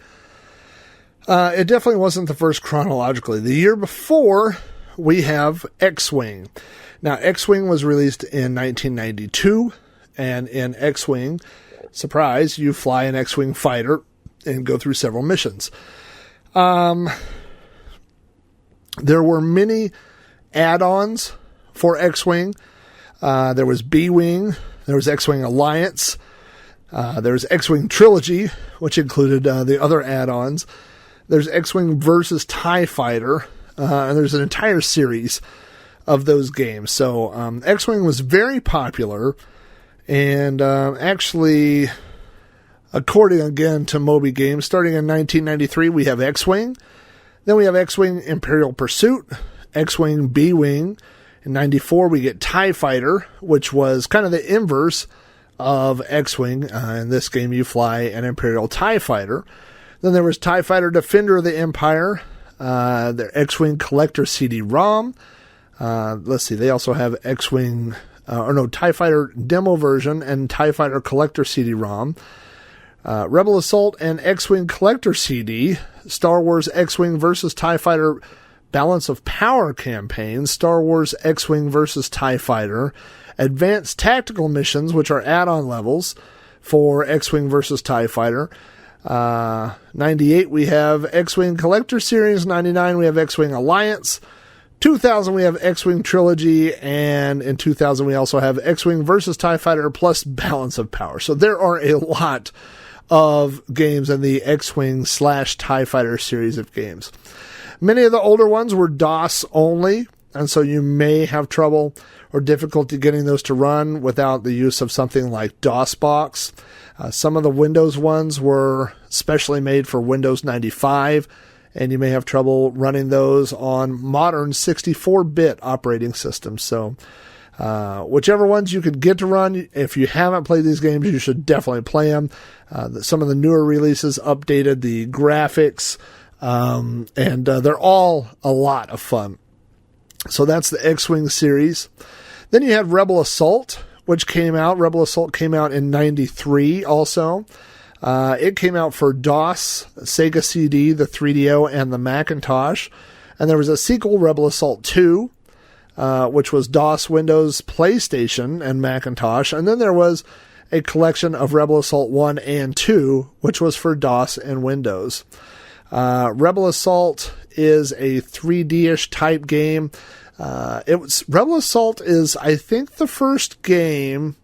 it definitely wasn't the first chronologically. The year before, we have X-Wing. Now, X-Wing was released in 1992, and in X-Wing, surprise, you fly an X-Wing fighter and go through several missions. There were many add-ons for X-Wing. There was B-Wing, there was X-Wing Alliance, there was X-Wing Trilogy, which included the other add-ons. There's X-Wing versus TIE Fighter, and there's an entire series of those games. So X-Wing was very popular, and actually, according again to Moby Games, starting in 1993, we have X-Wing. Then we have X-Wing Imperial Pursuit, X-Wing B-Wing. In 94, we get TIE Fighter, which was kind of the inverse of X-Wing. In this game, you fly an Imperial TIE Fighter. Then there was TIE Fighter Defender of the Empire, the X-Wing Collector CD-ROM. Let's see, they also have X-Wing, TIE Fighter Demo version and TIE Fighter Collector CD-ROM. Rebel Assault and X-Wing Collector CD, Star Wars X-Wing versus TIE Fighter Balance of Power campaign, Star Wars X-Wing versus TIE Fighter, Advanced Tactical Missions, which are add-on levels, for X-Wing versus TIE Fighter. 98, we have X-Wing Collector Series. 99, we have X-Wing Alliance. 2000, we have X-Wing Trilogy. And in 2000, we also have X-Wing versus TIE Fighter plus Balance of Power. So there are a lot of games in the X-Wing / TIE Fighter series of games. Many of the older ones were DOS only, and so you may have trouble or difficulty getting those to run without the use of something like DOSBox. Some of the Windows ones were specially made for Windows 95, and you may have trouble running those on modern 64-bit operating systems. So whichever ones you could get to run, if you haven't played these games, you should definitely play them. Some of the newer releases updated the graphics, and they're all a lot of fun. So that's the X-Wing series. Then you had Rebel Assault, which came out. Rebel Assault came out in 93 also. It came out for DOS, Sega CD, the 3DO, and the Macintosh. And there was a sequel, Rebel Assault 2, which was DOS, Windows, PlayStation, and Macintosh. And then there was a collection of Rebel Assault 1 and 2, which was for DOS and Windows. Rebel Assault is a 3D-ish type game. Rebel Assault is, I think, the first game,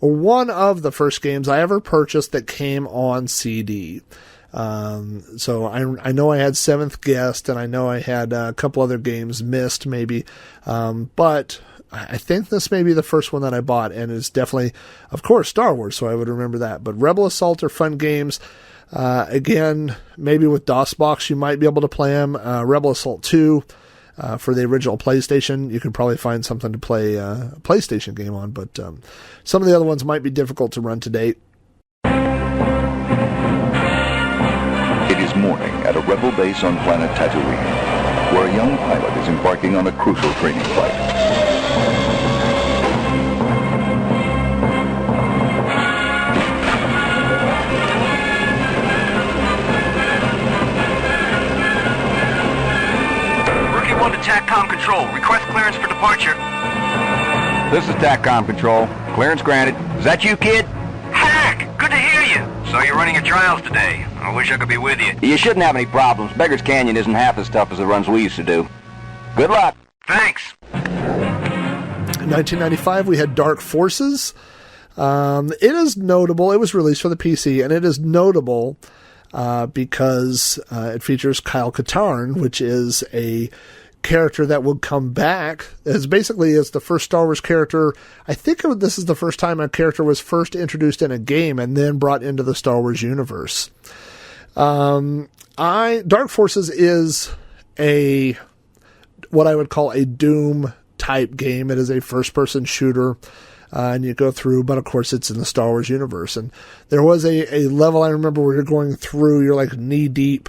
or one of the first games I ever purchased that came on CD. So I know I had Seventh Guest, and I know I had a couple other games, Myst maybe, but I think this may be the first one that I bought, and it's definitely, of course, Star Wars, so I would remember that. But Rebel Assault are fun games. Again, maybe with DOSBox you might be able to play them. Rebel Assault 2, for the original PlayStation, you can probably find something to play a PlayStation game on, but some of the other ones might be difficult to run to date. It is morning at a rebel base on planet Tatooine, where a young pilot is embarking on a crucial training flight. TACCOM Control. Request clearance for departure. This is TACCOM Control. Clearance granted. Is that you, kid? Hack! Good to hear you. So you're running your trials today. I wish I could be with you. You shouldn't have any problems. Beggar's Canyon isn't half as tough as the runs we used to do. Good luck. Thanks. In 1995, we had Dark Forces. It is notable. It was released for the PC, and it is notable because it features Kyle Katarn, which is a character that would come back as basically as the first Star Wars character. I think this is the first time a character was first introduced in a game and then brought into the Star Wars universe. Dark Forces is what I would call a Doom type game. It is a first person shooter. And you go through, but of course it's in the Star Wars universe. And there was a level I remember where you're going through, you're like knee deep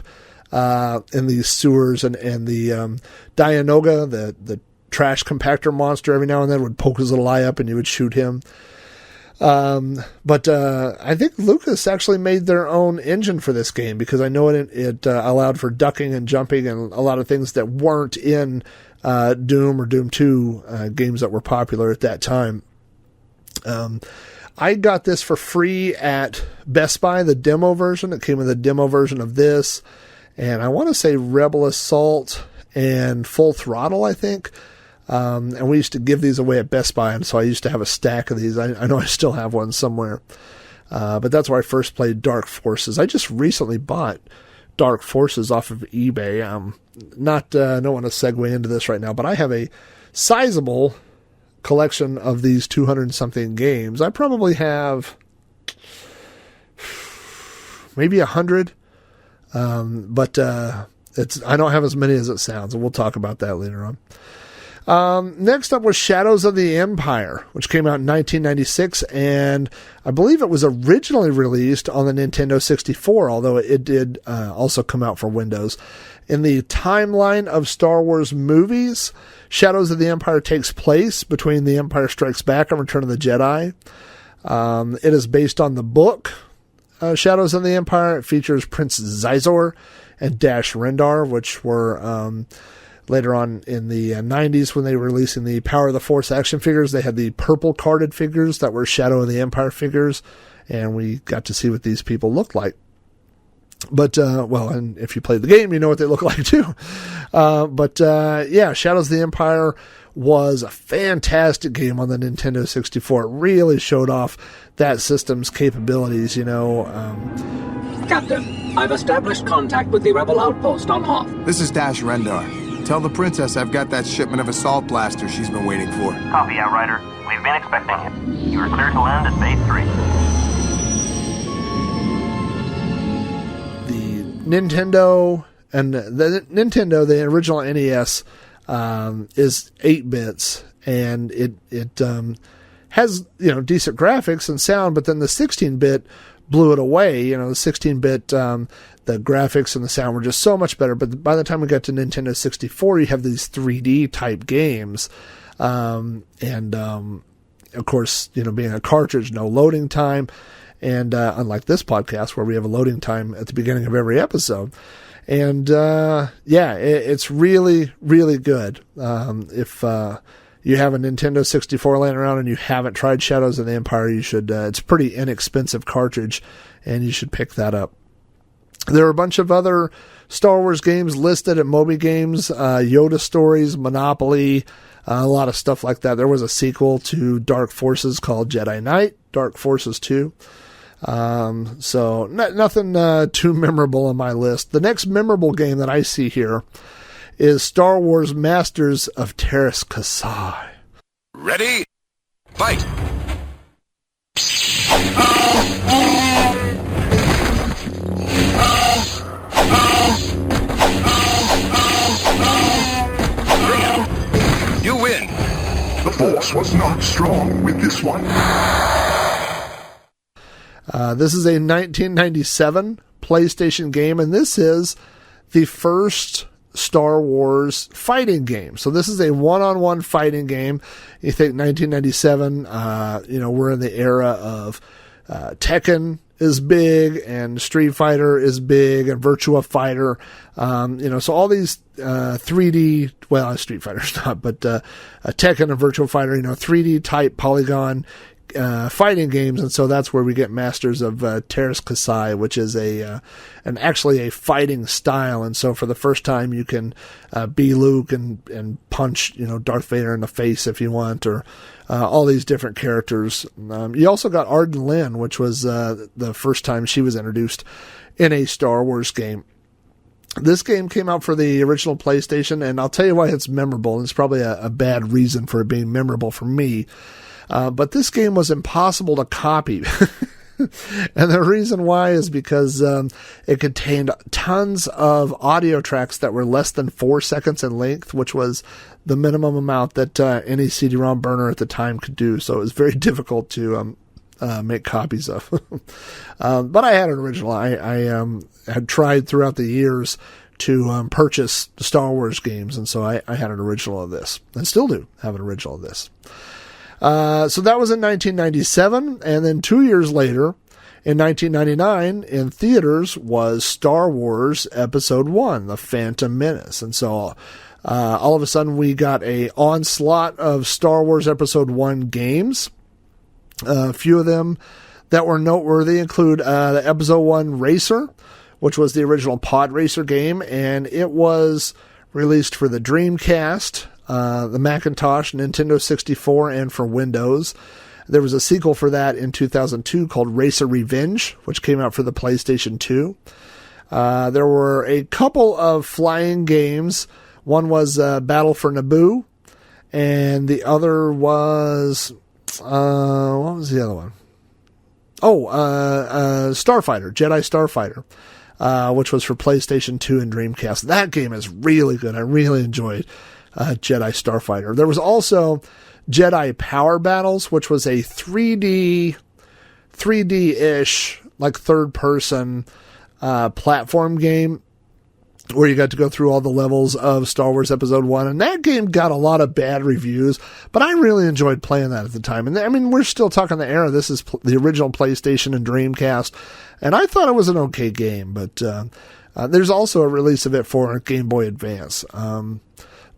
in these sewers, and the Dianoga, the trash compactor monster, every now and then would poke his little eye up and you would shoot him. But I think Lucas actually made their own engine for this game, because I know it allowed for ducking and jumping and a lot of things that weren't in Doom or Doom 2 games that were popular at that time. I got this for free at Best Buy, the demo version. It came with a demo version of this, and I want to say Rebel Assault and Full Throttle, I think. And we used to give these away at Best Buy, and so I used to have a stack of these. I know I still have one somewhere. But that's where I first played Dark Forces. I just recently bought Dark Forces off of eBay. I don't want to segue into this right now, but I have a sizable collection of these 200-something games. I probably have maybe 100, but I don't have as many as it sounds, and we'll talk about that later on. Next up was Shadows of the Empire, which came out in 1996, and I believe it was originally released on the Nintendo 64, although it did also come out for Windows. In the timeline of Star Wars movies, Shadows of the Empire takes place between The Empire Strikes Back and Return of the Jedi. It is based on the book Shadows of the Empire. It features Prince Xizor and Dash Rendar, which were later on in the 90s when they were releasing the Power of the Force action figures, they had the purple carded figures that were Shadow of the Empire figures, and we got to see what these people looked like. But, and if you played the game, you know what they look like too. Shadows of the Empire was a fantastic game on the Nintendo 64. It really showed off that system's capabilities, Captain, I've established contact with the rebel outpost on Hoth. This is Dash Rendar. Tell the princess I've got that shipment of assault blasters she's been waiting for. Copy, Outrider. We've been expecting him. You are clear to land at Base 3. Nintendo, the original NES, is 8 bits, and it has, decent graphics and sound, but then the 16-bit blew it away. The 16-bit, the graphics and the sound were just so much better. But by the time we got to Nintendo 64, you have these 3D type games, of course, being a cartridge, no loading time. And unlike this podcast where we have a loading time at the beginning of every episode. And it's really, really good. If you have a Nintendo 64 laying around and you haven't tried Shadows of the Empire, you should. It's a pretty inexpensive cartridge, and you should pick that up. There are a bunch of other Star Wars games listed at Moby Games, Yoda Stories, Monopoly, a lot of stuff like that. There was a sequel to Dark Forces called Jedi Knight, Dark Forces 2. Nothing too memorable on my list. The next memorable game that I see here is Star Wars Masters of Teräs Käsi. Ready? Fight! Bring it! You win! The Force was not strong with this one. This is a 1997 PlayStation game, and this is the first Star Wars fighting game. So this is a one-on-one fighting game. You think 1997, we're in the era of Tekken is big, and Street Fighter is big, and Virtua Fighter. So all these 3D, Street Fighter's not, but Tekken and Virtua Fighter, 3D type polygon fighting games, and so that's where we get Masters of Teräs Käsi, which is actually a fighting style. And so for the first time, you can be Luke and punch Darth Vader in the face if you want, or all these different characters. You also got Arden Lynn, which was the first time she was introduced in a Star Wars game. This game came out for the original PlayStation, and I'll tell you why it's memorable. And it's probably a bad reason for it being memorable for me. But this game was impossible to copy. And the reason why is because it contained tons of audio tracks that were less than 4 seconds in length, which was the minimum amount that any CD-ROM burner at the time could do. So it was very difficult to make copies of. But I had an original. I had tried throughout the years to purchase Star Wars games, and so I had an original of this, and still do have an original of this. So that was in 1997, and then 2 years later, in 1999, in theaters was Star Wars Episode 1, The Phantom Menace. And so all of a sudden we got a onslaught of Star Wars Episode 1 games. A few of them that were noteworthy include the Episode 1 Racer, which was the original pod racer game, and it was released for the Dreamcast, the Macintosh, Nintendo 64, and for Windows. There was a sequel for that in 2002 called Racer Revenge, which came out for the PlayStation 2. There were a couple of flying games. One was Battle for Naboo, and the other was... what was the other one? Starfighter, Jedi Starfighter, which was for PlayStation 2 and Dreamcast. That game is really good. I really enjoyed Jedi Starfighter. There was also Jedi Power Battles, which was a 3D-ish, like third-person platform game where you got to go through all the levels of Star Wars Episode 1. And that game got a lot of bad reviews, but I really enjoyed playing that at the time. And I mean, we're still talking the era. This is the original PlayStation and Dreamcast, and I thought it was an okay game, but there's also a release of it for Game Boy Advance.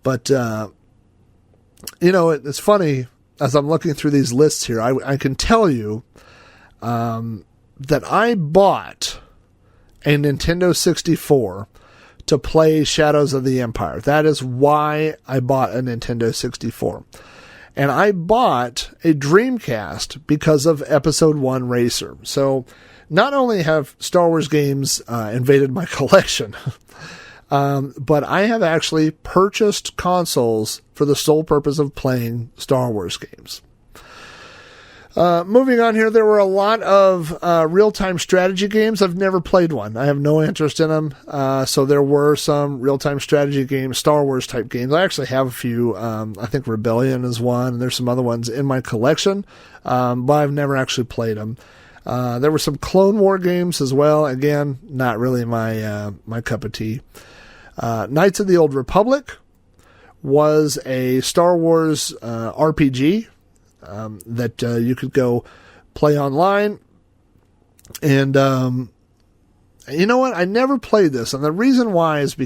But, it's funny, as I'm looking through these lists here, I can tell you that I bought a Nintendo 64 to play Shadows of the Empire. That is why I bought a Nintendo 64. And I bought a Dreamcast because of Episode 1 Racer. So not only have Star Wars games invaded my collection, but I have actually purchased consoles for the sole purpose of playing Star Wars games. Moving on here, there were a lot of real-time strategy games. I've never played one. I have no interest in them. So there were some real-time strategy games, Star Wars type games. I actually have a few. I think Rebellion is one, and there's some other ones in my collection, but I've never actually played them. There were some Clone War games as well. Again, not really my cup of tea. Knights of the Old Republic was a Star Wars RPG that you could go play online. And you know what? I never played this. And the reason why is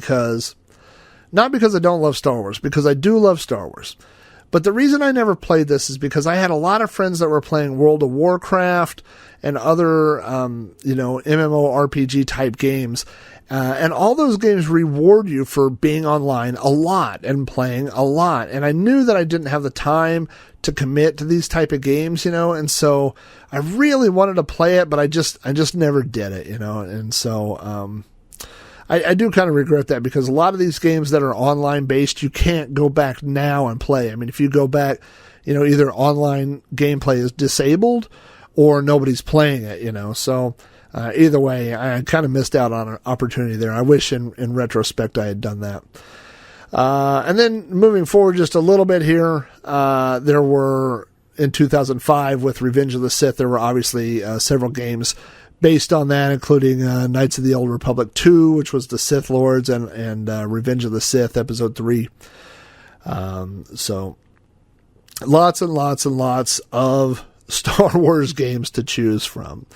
not because I don't love Star Wars, because I do love Star Wars. But the reason I never played this is because I had a lot of friends that were playing World of Warcraft and other, MMORPG type games. And all those games reward you for being online a lot and playing a lot. And I knew that I didn't have the time to commit to these type of games, and so I really wanted to play it, but I just never did it, and so, I do kind of regret that, because a lot of these games that are online based, you can't go back now and play. I mean, if you go back, either online gameplay is disabled or nobody's playing it, so, either way, I kind of missed out on an opportunity there. I wish in retrospect I had done that. And then moving forward just a little bit here, there were, in 2005 with Revenge of the Sith, there were obviously several games based on that, including Knights of the Old Republic 2, which was the Sith Lords, and Revenge of the Sith, Episode 3. So lots and lots and lots of Star Wars games to choose from.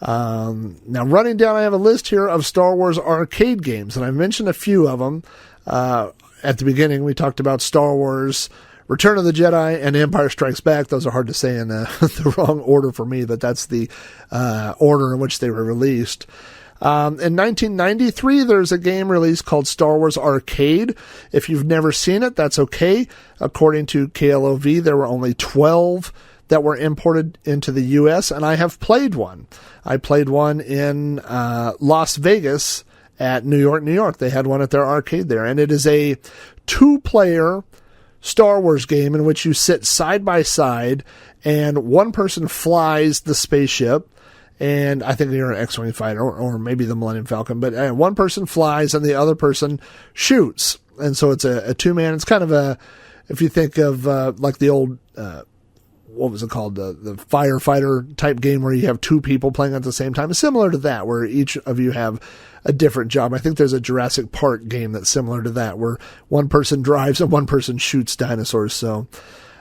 Now, running down, I have a list here of Star Wars arcade games, and I mentioned a few of them. At the beginning, we talked about Star Wars, Return of the Jedi, and Empire Strikes Back. Those are hard to say in the wrong order for me, but that's the order in which they were released. In 1993, there's a game released called Star Wars Arcade. If you've never seen it, that's okay. According to KLOV, there were only 12 that were imported into the U.S., and I have played one. I played one in Las Vegas at New York. They had one at their arcade there, and it is a 2-player Star Wars game in which you sit side by side, and one person flies the spaceship, and I think you're an X-Wing fighter, or maybe the Millennium Falcon, but one person flies and the other person shoots, and so it's a 2-man. It's kind of if you think of like the old, what was it called, the firefighter type game where you have 2 people playing at the same time. It's similar to that, where each of you have a different job. I think there's a Jurassic Park game that's similar to that, where one person drives and one person shoots dinosaurs. So,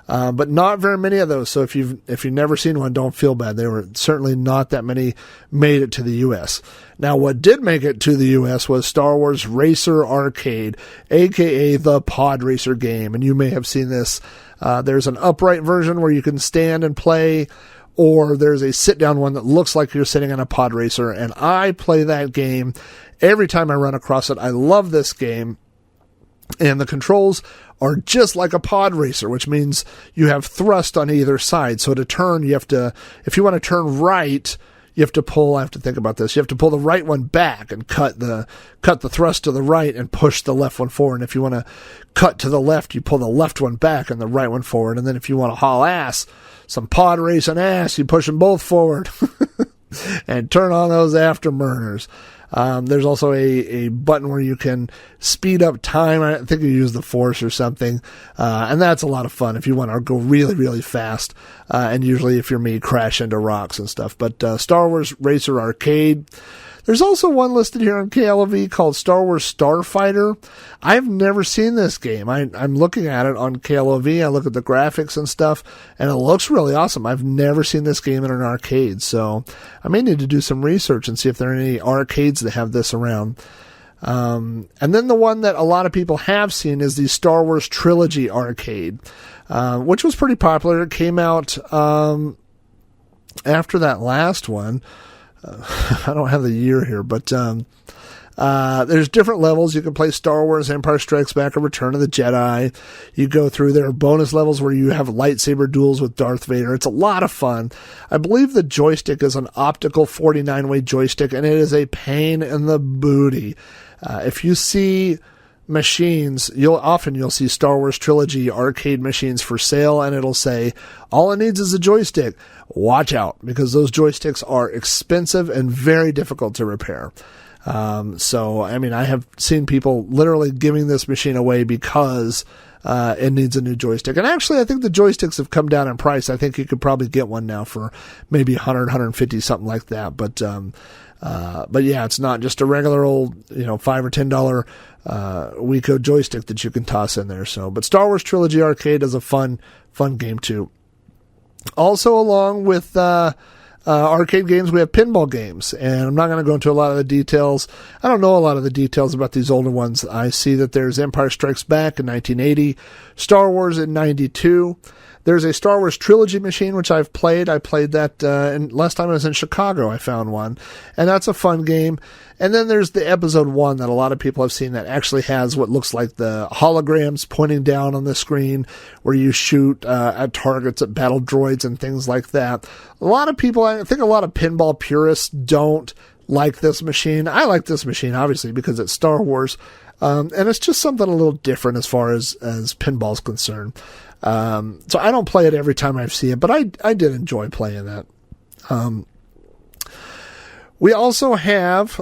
but not very many of those. So if you've never seen one, don't feel bad. There were certainly not that many made it to the U.S. Now, what did make it to the U.S. was Star Wars Racer Arcade, aka the Pod Racer game. And you may have seen this. There's an upright version where you can stand and play, or there's a sit-down one that looks like you're sitting in a pod racer, and I play that game every time I run across it. I love this game, and the controls are just like a pod racer, which means you have thrust on either side. So to turn, if you want to turn right, you have to pull, I have to think about this, you have to pull the right one back and cut the thrust to the right and push the left one forward. And if you want to cut to the left, you pull the left one back and the right one forward. And then if you want to haul ass, some pod racing ass, you push them both forward and turn on those afterburners. There's also a button where you can speed up time. I think you use the Force or something. And that's a lot of fun if you want to go really, really fast. And usually if you're me, crash into rocks and stuff. But Star Wars Racer Arcade. There's also one listed here on KLOV called Star Wars Starfighter. I've never seen this game. I'm looking at it on KLOV. I look at the graphics and stuff, and it looks really awesome. I've never seen this game in an arcade, so I may need to do some research and see if there are any arcades that have this around. And then the one that a lot of people have seen is the Star Wars Trilogy arcade, which was pretty popular. It came out after that last one. I don't have the year here, but there's different levels. You can play Star Wars, Empire Strikes Back, or Return of the Jedi. You go through there are bonus levels where you have lightsaber duels with Darth Vader. It's a lot of fun. I believe the joystick is an optical 49-way joystick, and it is a pain in the booty. If you see machines, you'll see Star Wars Trilogy arcade machines for sale, and it'll say, all it needs is a joystick. Watch out, because those joysticks are expensive and very difficult to repair. So, I mean, I have seen people literally giving this machine away because it needs a new joystick. And actually, I think the joysticks have come down in price. I think you could probably get one now for maybe $100, $150, something like that. But yeah, it's not just a regular old, $5 or $10 Wiko joystick that you can toss in there. So, but Star Wars Trilogy Arcade is a fun game too. Also, along with arcade games, we have pinball games, and I'm not going to go into a lot of the details. I don't know a lot of the details about these older ones. I see that there's Empire Strikes Back in 1980, Star Wars in 92. There's a Star Wars Trilogy machine, which I've played. I played that last time I was in Chicago, I found one. And that's a fun game. And then there's the Episode 1 that a lot of people have seen that actually has what looks like the holograms pointing down on the screen where you shoot at targets, at battle droids and things like that. A lot of people, I think a lot of pinball purists don't like this machine. I like this machine, obviously, because it's Star Wars. And it's just something a little different as far as pinball's concerned. So I don't play it every time I see it, but I did enjoy playing that. We also have,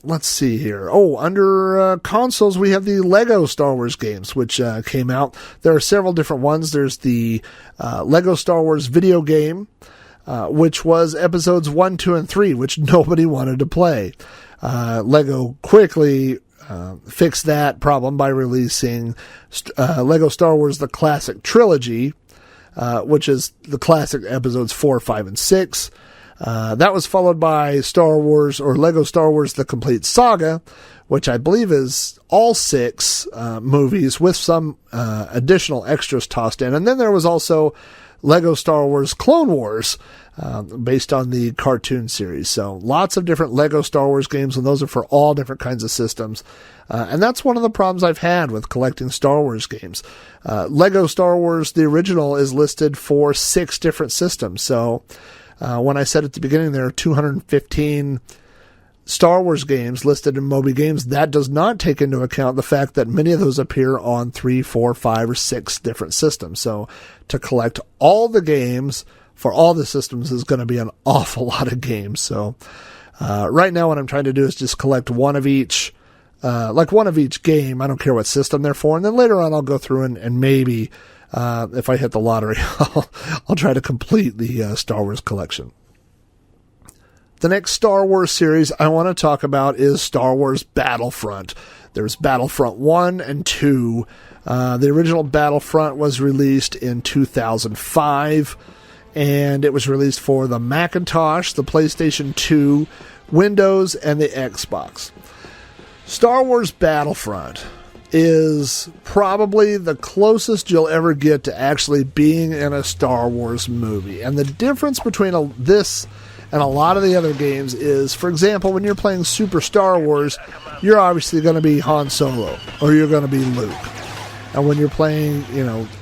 let's see here. Under consoles, we have the Lego Star Wars games, which came out. There are several different ones. There's the Lego Star Wars video game, which was episodes 1, 2, and 3, which nobody wanted to play. Lego quickly fix that problem by releasing Lego Star Wars The Classic Trilogy, which is the classic episodes 4, 5, and 6. That was followed by Star Wars, or Lego Star Wars The Complete Saga, which I believe is all 6 movies with some additional extras tossed in. And then there was also Lego Star Wars Clone Wars, based on the cartoon series. So lots of different Lego Star Wars games, and those are for all different kinds of systems. And that's one of the problems I've had with collecting Star Wars games. Lego Star Wars, the original, is listed for 6 different systems. So when I said at the beginning there are 215 Star Wars games listed in Moby Games, that does not take into account the fact that many of those appear on 3, 4, 5, or 6 different systems. So to collect all the games for all the systems is going to be an awful lot of games. So right now what I'm trying to do is just collect one of each game. I don't care what system they're for. And then later on I'll go through and maybe if I hit the lottery, I'll try to complete the Star Wars collection. The next Star Wars series I want to talk about is Star Wars Battlefront. There's Battlefront 1 and 2. The original Battlefront was released in 2005, and it was released for the Macintosh, the PlayStation 2, Windows, and the Xbox. Star Wars Battlefront is probably the closest you'll ever get to actually being in a Star Wars movie. And the difference between this and a lot of the other games is, for example, when you're playing Super Star Wars, you're obviously going to be Han Solo, or you're going to be Luke. And when you're playing,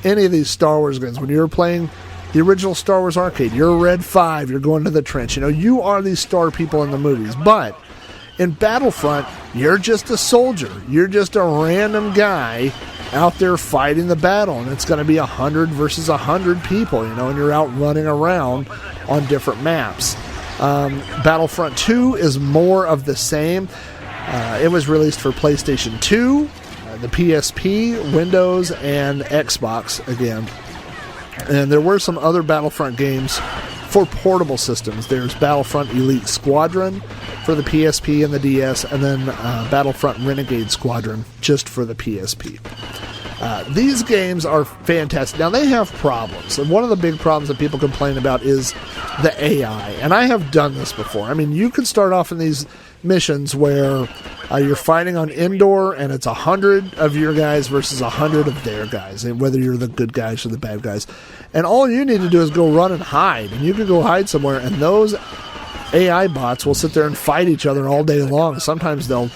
any of these Star Wars games, when you're playing the original Star Wars arcade, you're Red 5, you're going to the trench. You are these star people in the movies. But in Battlefront, you're just a soldier. You're just a random guy out there fighting the battle, and it's going to be 100 versus 100 people, and you're out running around on different maps. Battlefront 2 is more of the same. It was released for PlayStation 2, the PSP, Windows, and Xbox again. And there were some other Battlefront games for portable systems. There's Battlefront Elite Squadron for the PSP and the DS, and then Battlefront Renegade Squadron just for the PSP. These games are fantastic. Now, they have problems, and one of the big problems that people complain about is the AI, and I have done this before. I mean, you could start off in these missions where you're fighting on indoor, and it's 100 of your guys versus 100 of their guys, and whether you're the good guys or the bad guys. And all you need to do is go run and hide, and you can go hide somewhere, and those AI bots will sit there and fight each other all day long. Sometimes they'll,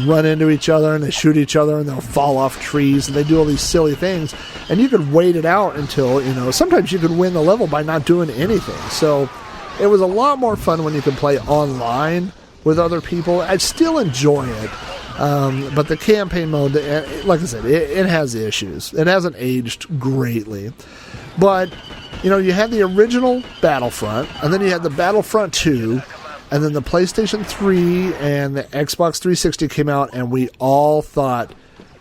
run into each other, and they shoot each other, and they'll fall off trees, and they do all these silly things. And you could wait it out until, sometimes you could win the level by not doing anything. So it was a lot more fun when you could play online with other people. I still enjoy it, but the campaign mode, like I said, it has issues. It hasn't aged greatly. But, you had the original Battlefront, and then you had the Battlefront 2, and then the PlayStation 3 and the Xbox 360 came out, and we all thought,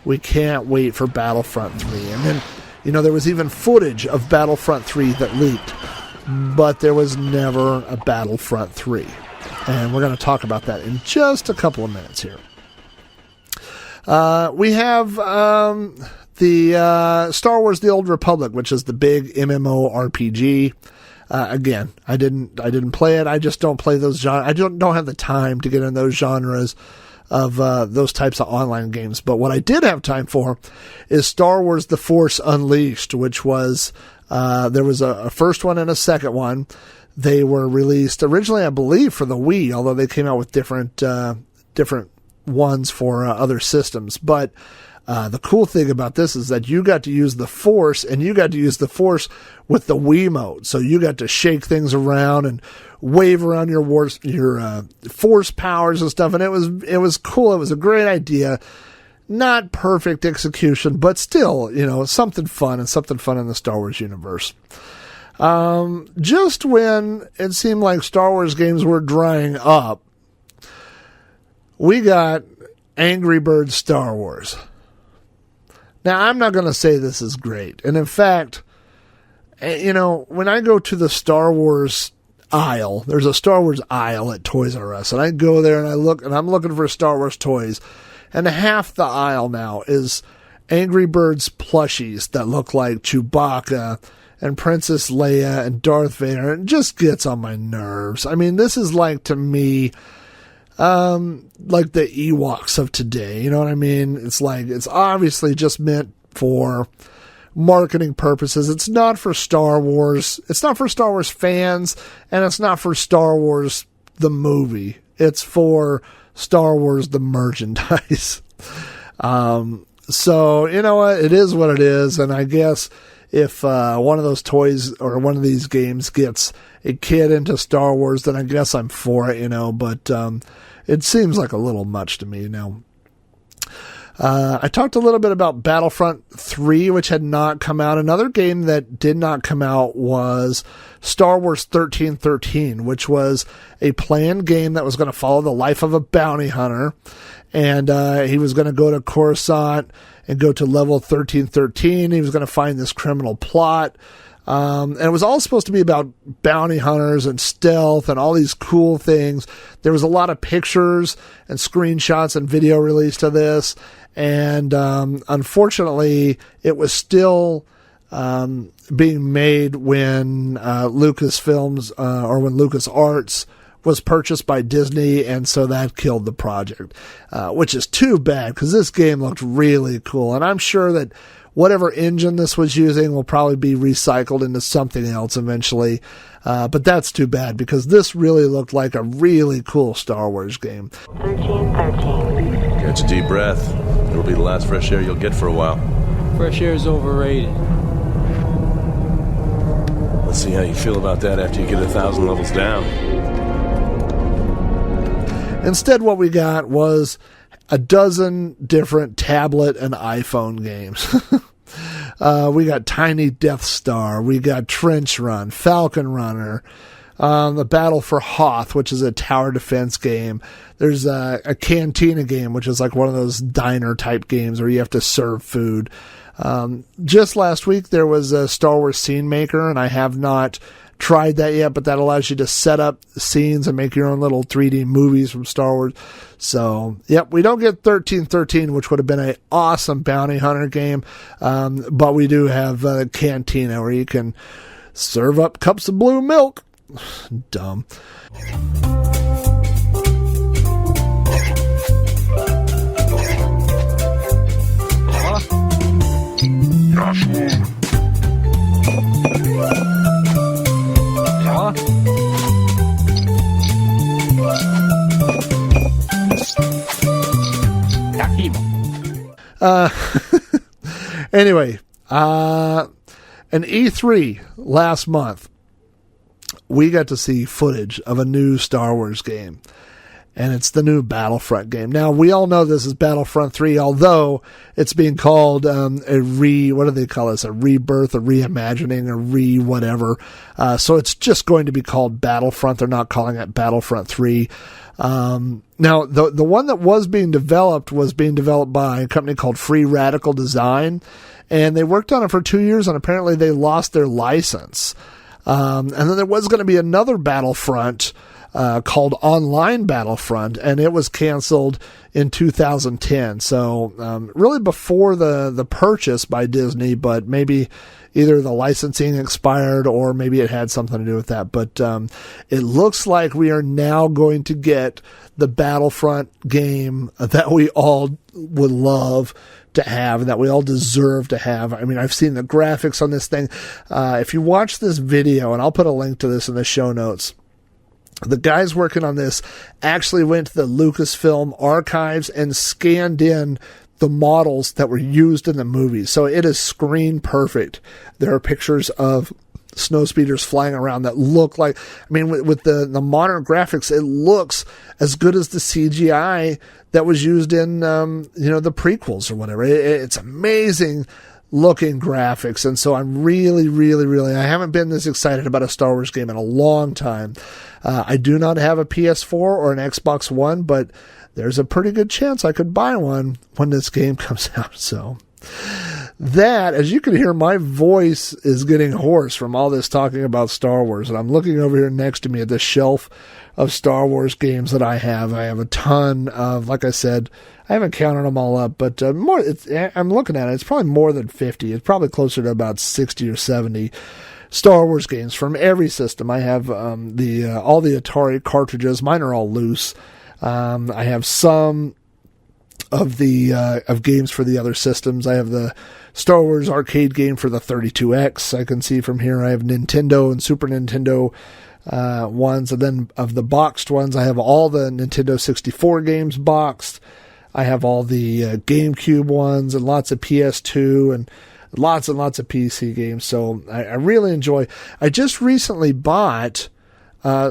we can't wait for Battlefront 3. And then, there was even footage of Battlefront 3 that leaked, but there was never a Battlefront 3. And we're going to talk about that in just a couple of minutes here. We have the Star Wars: The Old Republic, which is the big MMORPG. Again, I didn't play it. I just don't play those genres. I don't have the time to get in those genres of those types of online games. But what I did have time for is Star Wars: The Force Unleashed, which was there was a first one and a second one. They were released originally, I believe, for the Wii, although they came out with different ones for other systems. But the cool thing about this is that you got to use the Force, and you got to use the Force with the Wiimote. So you got to shake things around and wave around your Force powers and stuff. And it was cool. It was a great idea. Not perfect execution, but still, something fun in the Star Wars universe. Just when it seemed like Star Wars games were drying up, we got Angry Birds Star Wars. Now, I'm not going to say this is great. And in fact, when I go to the Star Wars aisle, there's a Star Wars aisle at Toys R Us, and I go there and I'm looking for Star Wars toys, and half the aisle now is Angry Birds plushies that look like Chewbacca and Princess Leia and Darth Vader. It just gets on my nerves. I mean, this is like, to me, like the Ewoks of today. You know what I mean? It's like, it's obviously just meant for marketing purposes. It's not for Star Wars. It's not for Star Wars fans, and it's not for Star Wars the movie. It's for Star Wars the merchandise. So, you know what? It is what it is, and I guess if one of those toys or one of these games gets a kid into Star Wars, then I guess I'm for it, but it seems like a little much to me now. I talked a little bit about Battlefront 3, which had not come out. Another game that did not come out was Star Wars 1313, which was a planned game that was going to follow the life of a bounty hunter. And he was going to go to Coruscant and go to level 1313. He was going to find this criminal plot. And it was all supposed to be about bounty hunters and stealth and all these cool things. There was a lot of pictures and screenshots and video released of this. And unfortunately, it was still being made when Lucasfilms or when LucasArts was purchased by Disney, and so that killed the project, which is too bad because this game looked really cool. And I'm sure that whatever engine this was using will probably be recycled into something else eventually. But that's too bad because this really looked like a really cool Star Wars game. 1313. Catch a deep breath. It'll be the last fresh air you'll get for a while. Fresh air is overrated. Let's see how you feel about that after you get 1,000 levels down. Instead, what we got was a dozen different tablet and iPhone games. We got Tiny Death Star. We got Trench Run, Falcon Runner, The Battle for Hoth, which is a tower defense game. There's a Cantina game, which is like one of those diner type games where you have to serve food. Just last week there was a Star Wars Scene Maker, and I have not tried that yet, but that allows you to set up scenes and make your own little 3D movies from Star Wars. So, yep, we don't get 1313, which would have been an awesome bounty hunter game, but we do have a Cantina where you can serve up cups of blue milk. Dumb. Anyway, an E3 last month, we got to see footage of a new Star Wars game, and it's the new Battlefront game. Now, we all know this is Battlefront 3, although it's being called what do they call this? A rebirth, a reimagining, a whatever. So it's just going to be called Battlefront. They're not calling it Battlefront 3. Now, the one that was being developed by a company called Free Radical Design, and they worked on it for 2 years, and apparently they lost their license. And then there was going to be another Battlefront called Online Battlefront, and it was canceled in 2010. So really before the purchase by Disney, but maybe either the licensing expired or maybe it had something to do with that. But it looks like we are now going to get the Battlefront game that we all would love to have and that we all deserve to have. I mean, I've seen the graphics on this thing. If you watch this video, and I'll put a link to this in the show notes, the guys working on this actually went to the Lucasfilm archives and scanned in the models that were used in the movie. So it is screen perfect. There are pictures of snowspeeders flying around that look like, I mean, with the modern graphics, it looks as good as the CGI that was used in, the prequels or whatever. It's amazing looking graphics. And so I'm really, really, really, I haven't been this excited about a Star Wars game in a long time. I do not have a PS4 or an Xbox One, but there's a pretty good chance I could buy one when this game comes out. So that, as you can hear, my voice is getting hoarse from all this talking about Star Wars. And I'm looking over here next to me at this shelf of Star Wars games that I have. I have a ton of, like I said, I haven't counted them all up, but I'm looking at it. It's probably more than 50. It's probably closer to about 60 or 70 Star Wars games from every system. I have all the Atari cartridges. Mine are all loose. I have some of the of games for the other systems. I have the Star Wars arcade game for the 32X. I can see from here I have Nintendo and Super Nintendo ones, and then of the boxed ones, I have all the Nintendo 64 games boxed. I have all the GameCube ones and lots of PS2 and lots of PC games. So I really enjoy. I just recently bought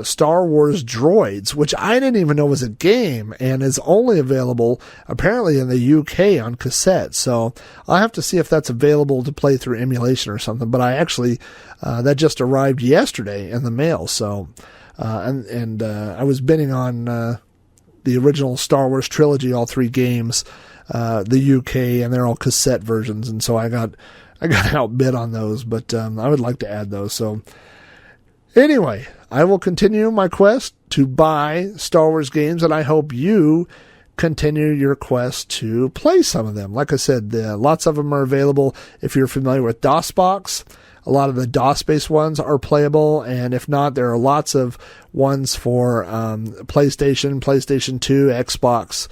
Star Wars Droids, which I didn't even know was a game, and is only available apparently in the UK on cassette. So I'll have to see if that's available to play through emulation or something. But I actually that just arrived yesterday in the mail. So and I was bidding on the original Star Wars trilogy, all three games, the UK, and they're all cassette versions, and so I got outbid on those, but I would like to add those. So anyway, I will continue my quest to buy Star Wars games, and I hope you continue your quest to play some of them. Like I said, lots of them are available. If you're familiar with DOSBox, a lot of the DOS-based ones are playable, and if not, there are lots of ones for PlayStation, PlayStation 2, Xbox,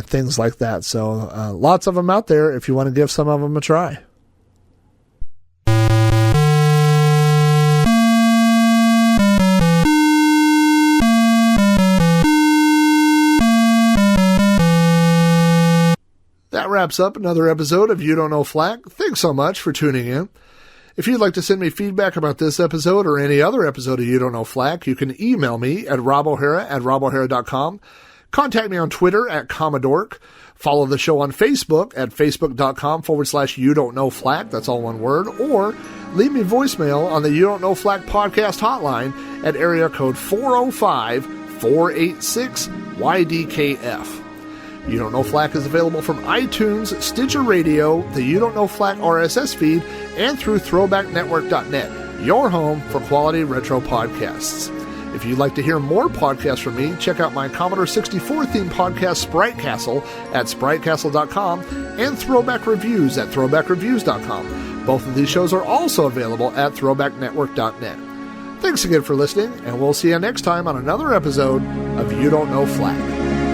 things like that. So lots of them out there if you want to give some of them a try. That wraps up another episode of You Don't Know Flack. Thanks so much for tuning in. If you'd like to send me feedback about this episode or any other episode of You Don't Know Flack, you can email me at robohara@robohara.com. Contact me on Twitter at Commodork. Follow the show on Facebook at facebook.com/You Don't Know Flack. That's all one word. Or leave me voicemail on the You Don't Know Flack podcast hotline at area code 405-486-YDKF. You Don't Know Flack is available from iTunes, Stitcher Radio, the You Don't Know Flack RSS feed, and through throwbacknetwork.net, your home for quality retro podcasts. If you'd like to hear more podcasts from me, check out my Commodore 64 themed podcast, Sprite Castle, at spritecastle.com, and Throwback Reviews at throwbackreviews.com. Both of these shows are also available at throwbacknetwork.net. Thanks again for listening, and we'll see you next time on another episode of You Don't Know Flack.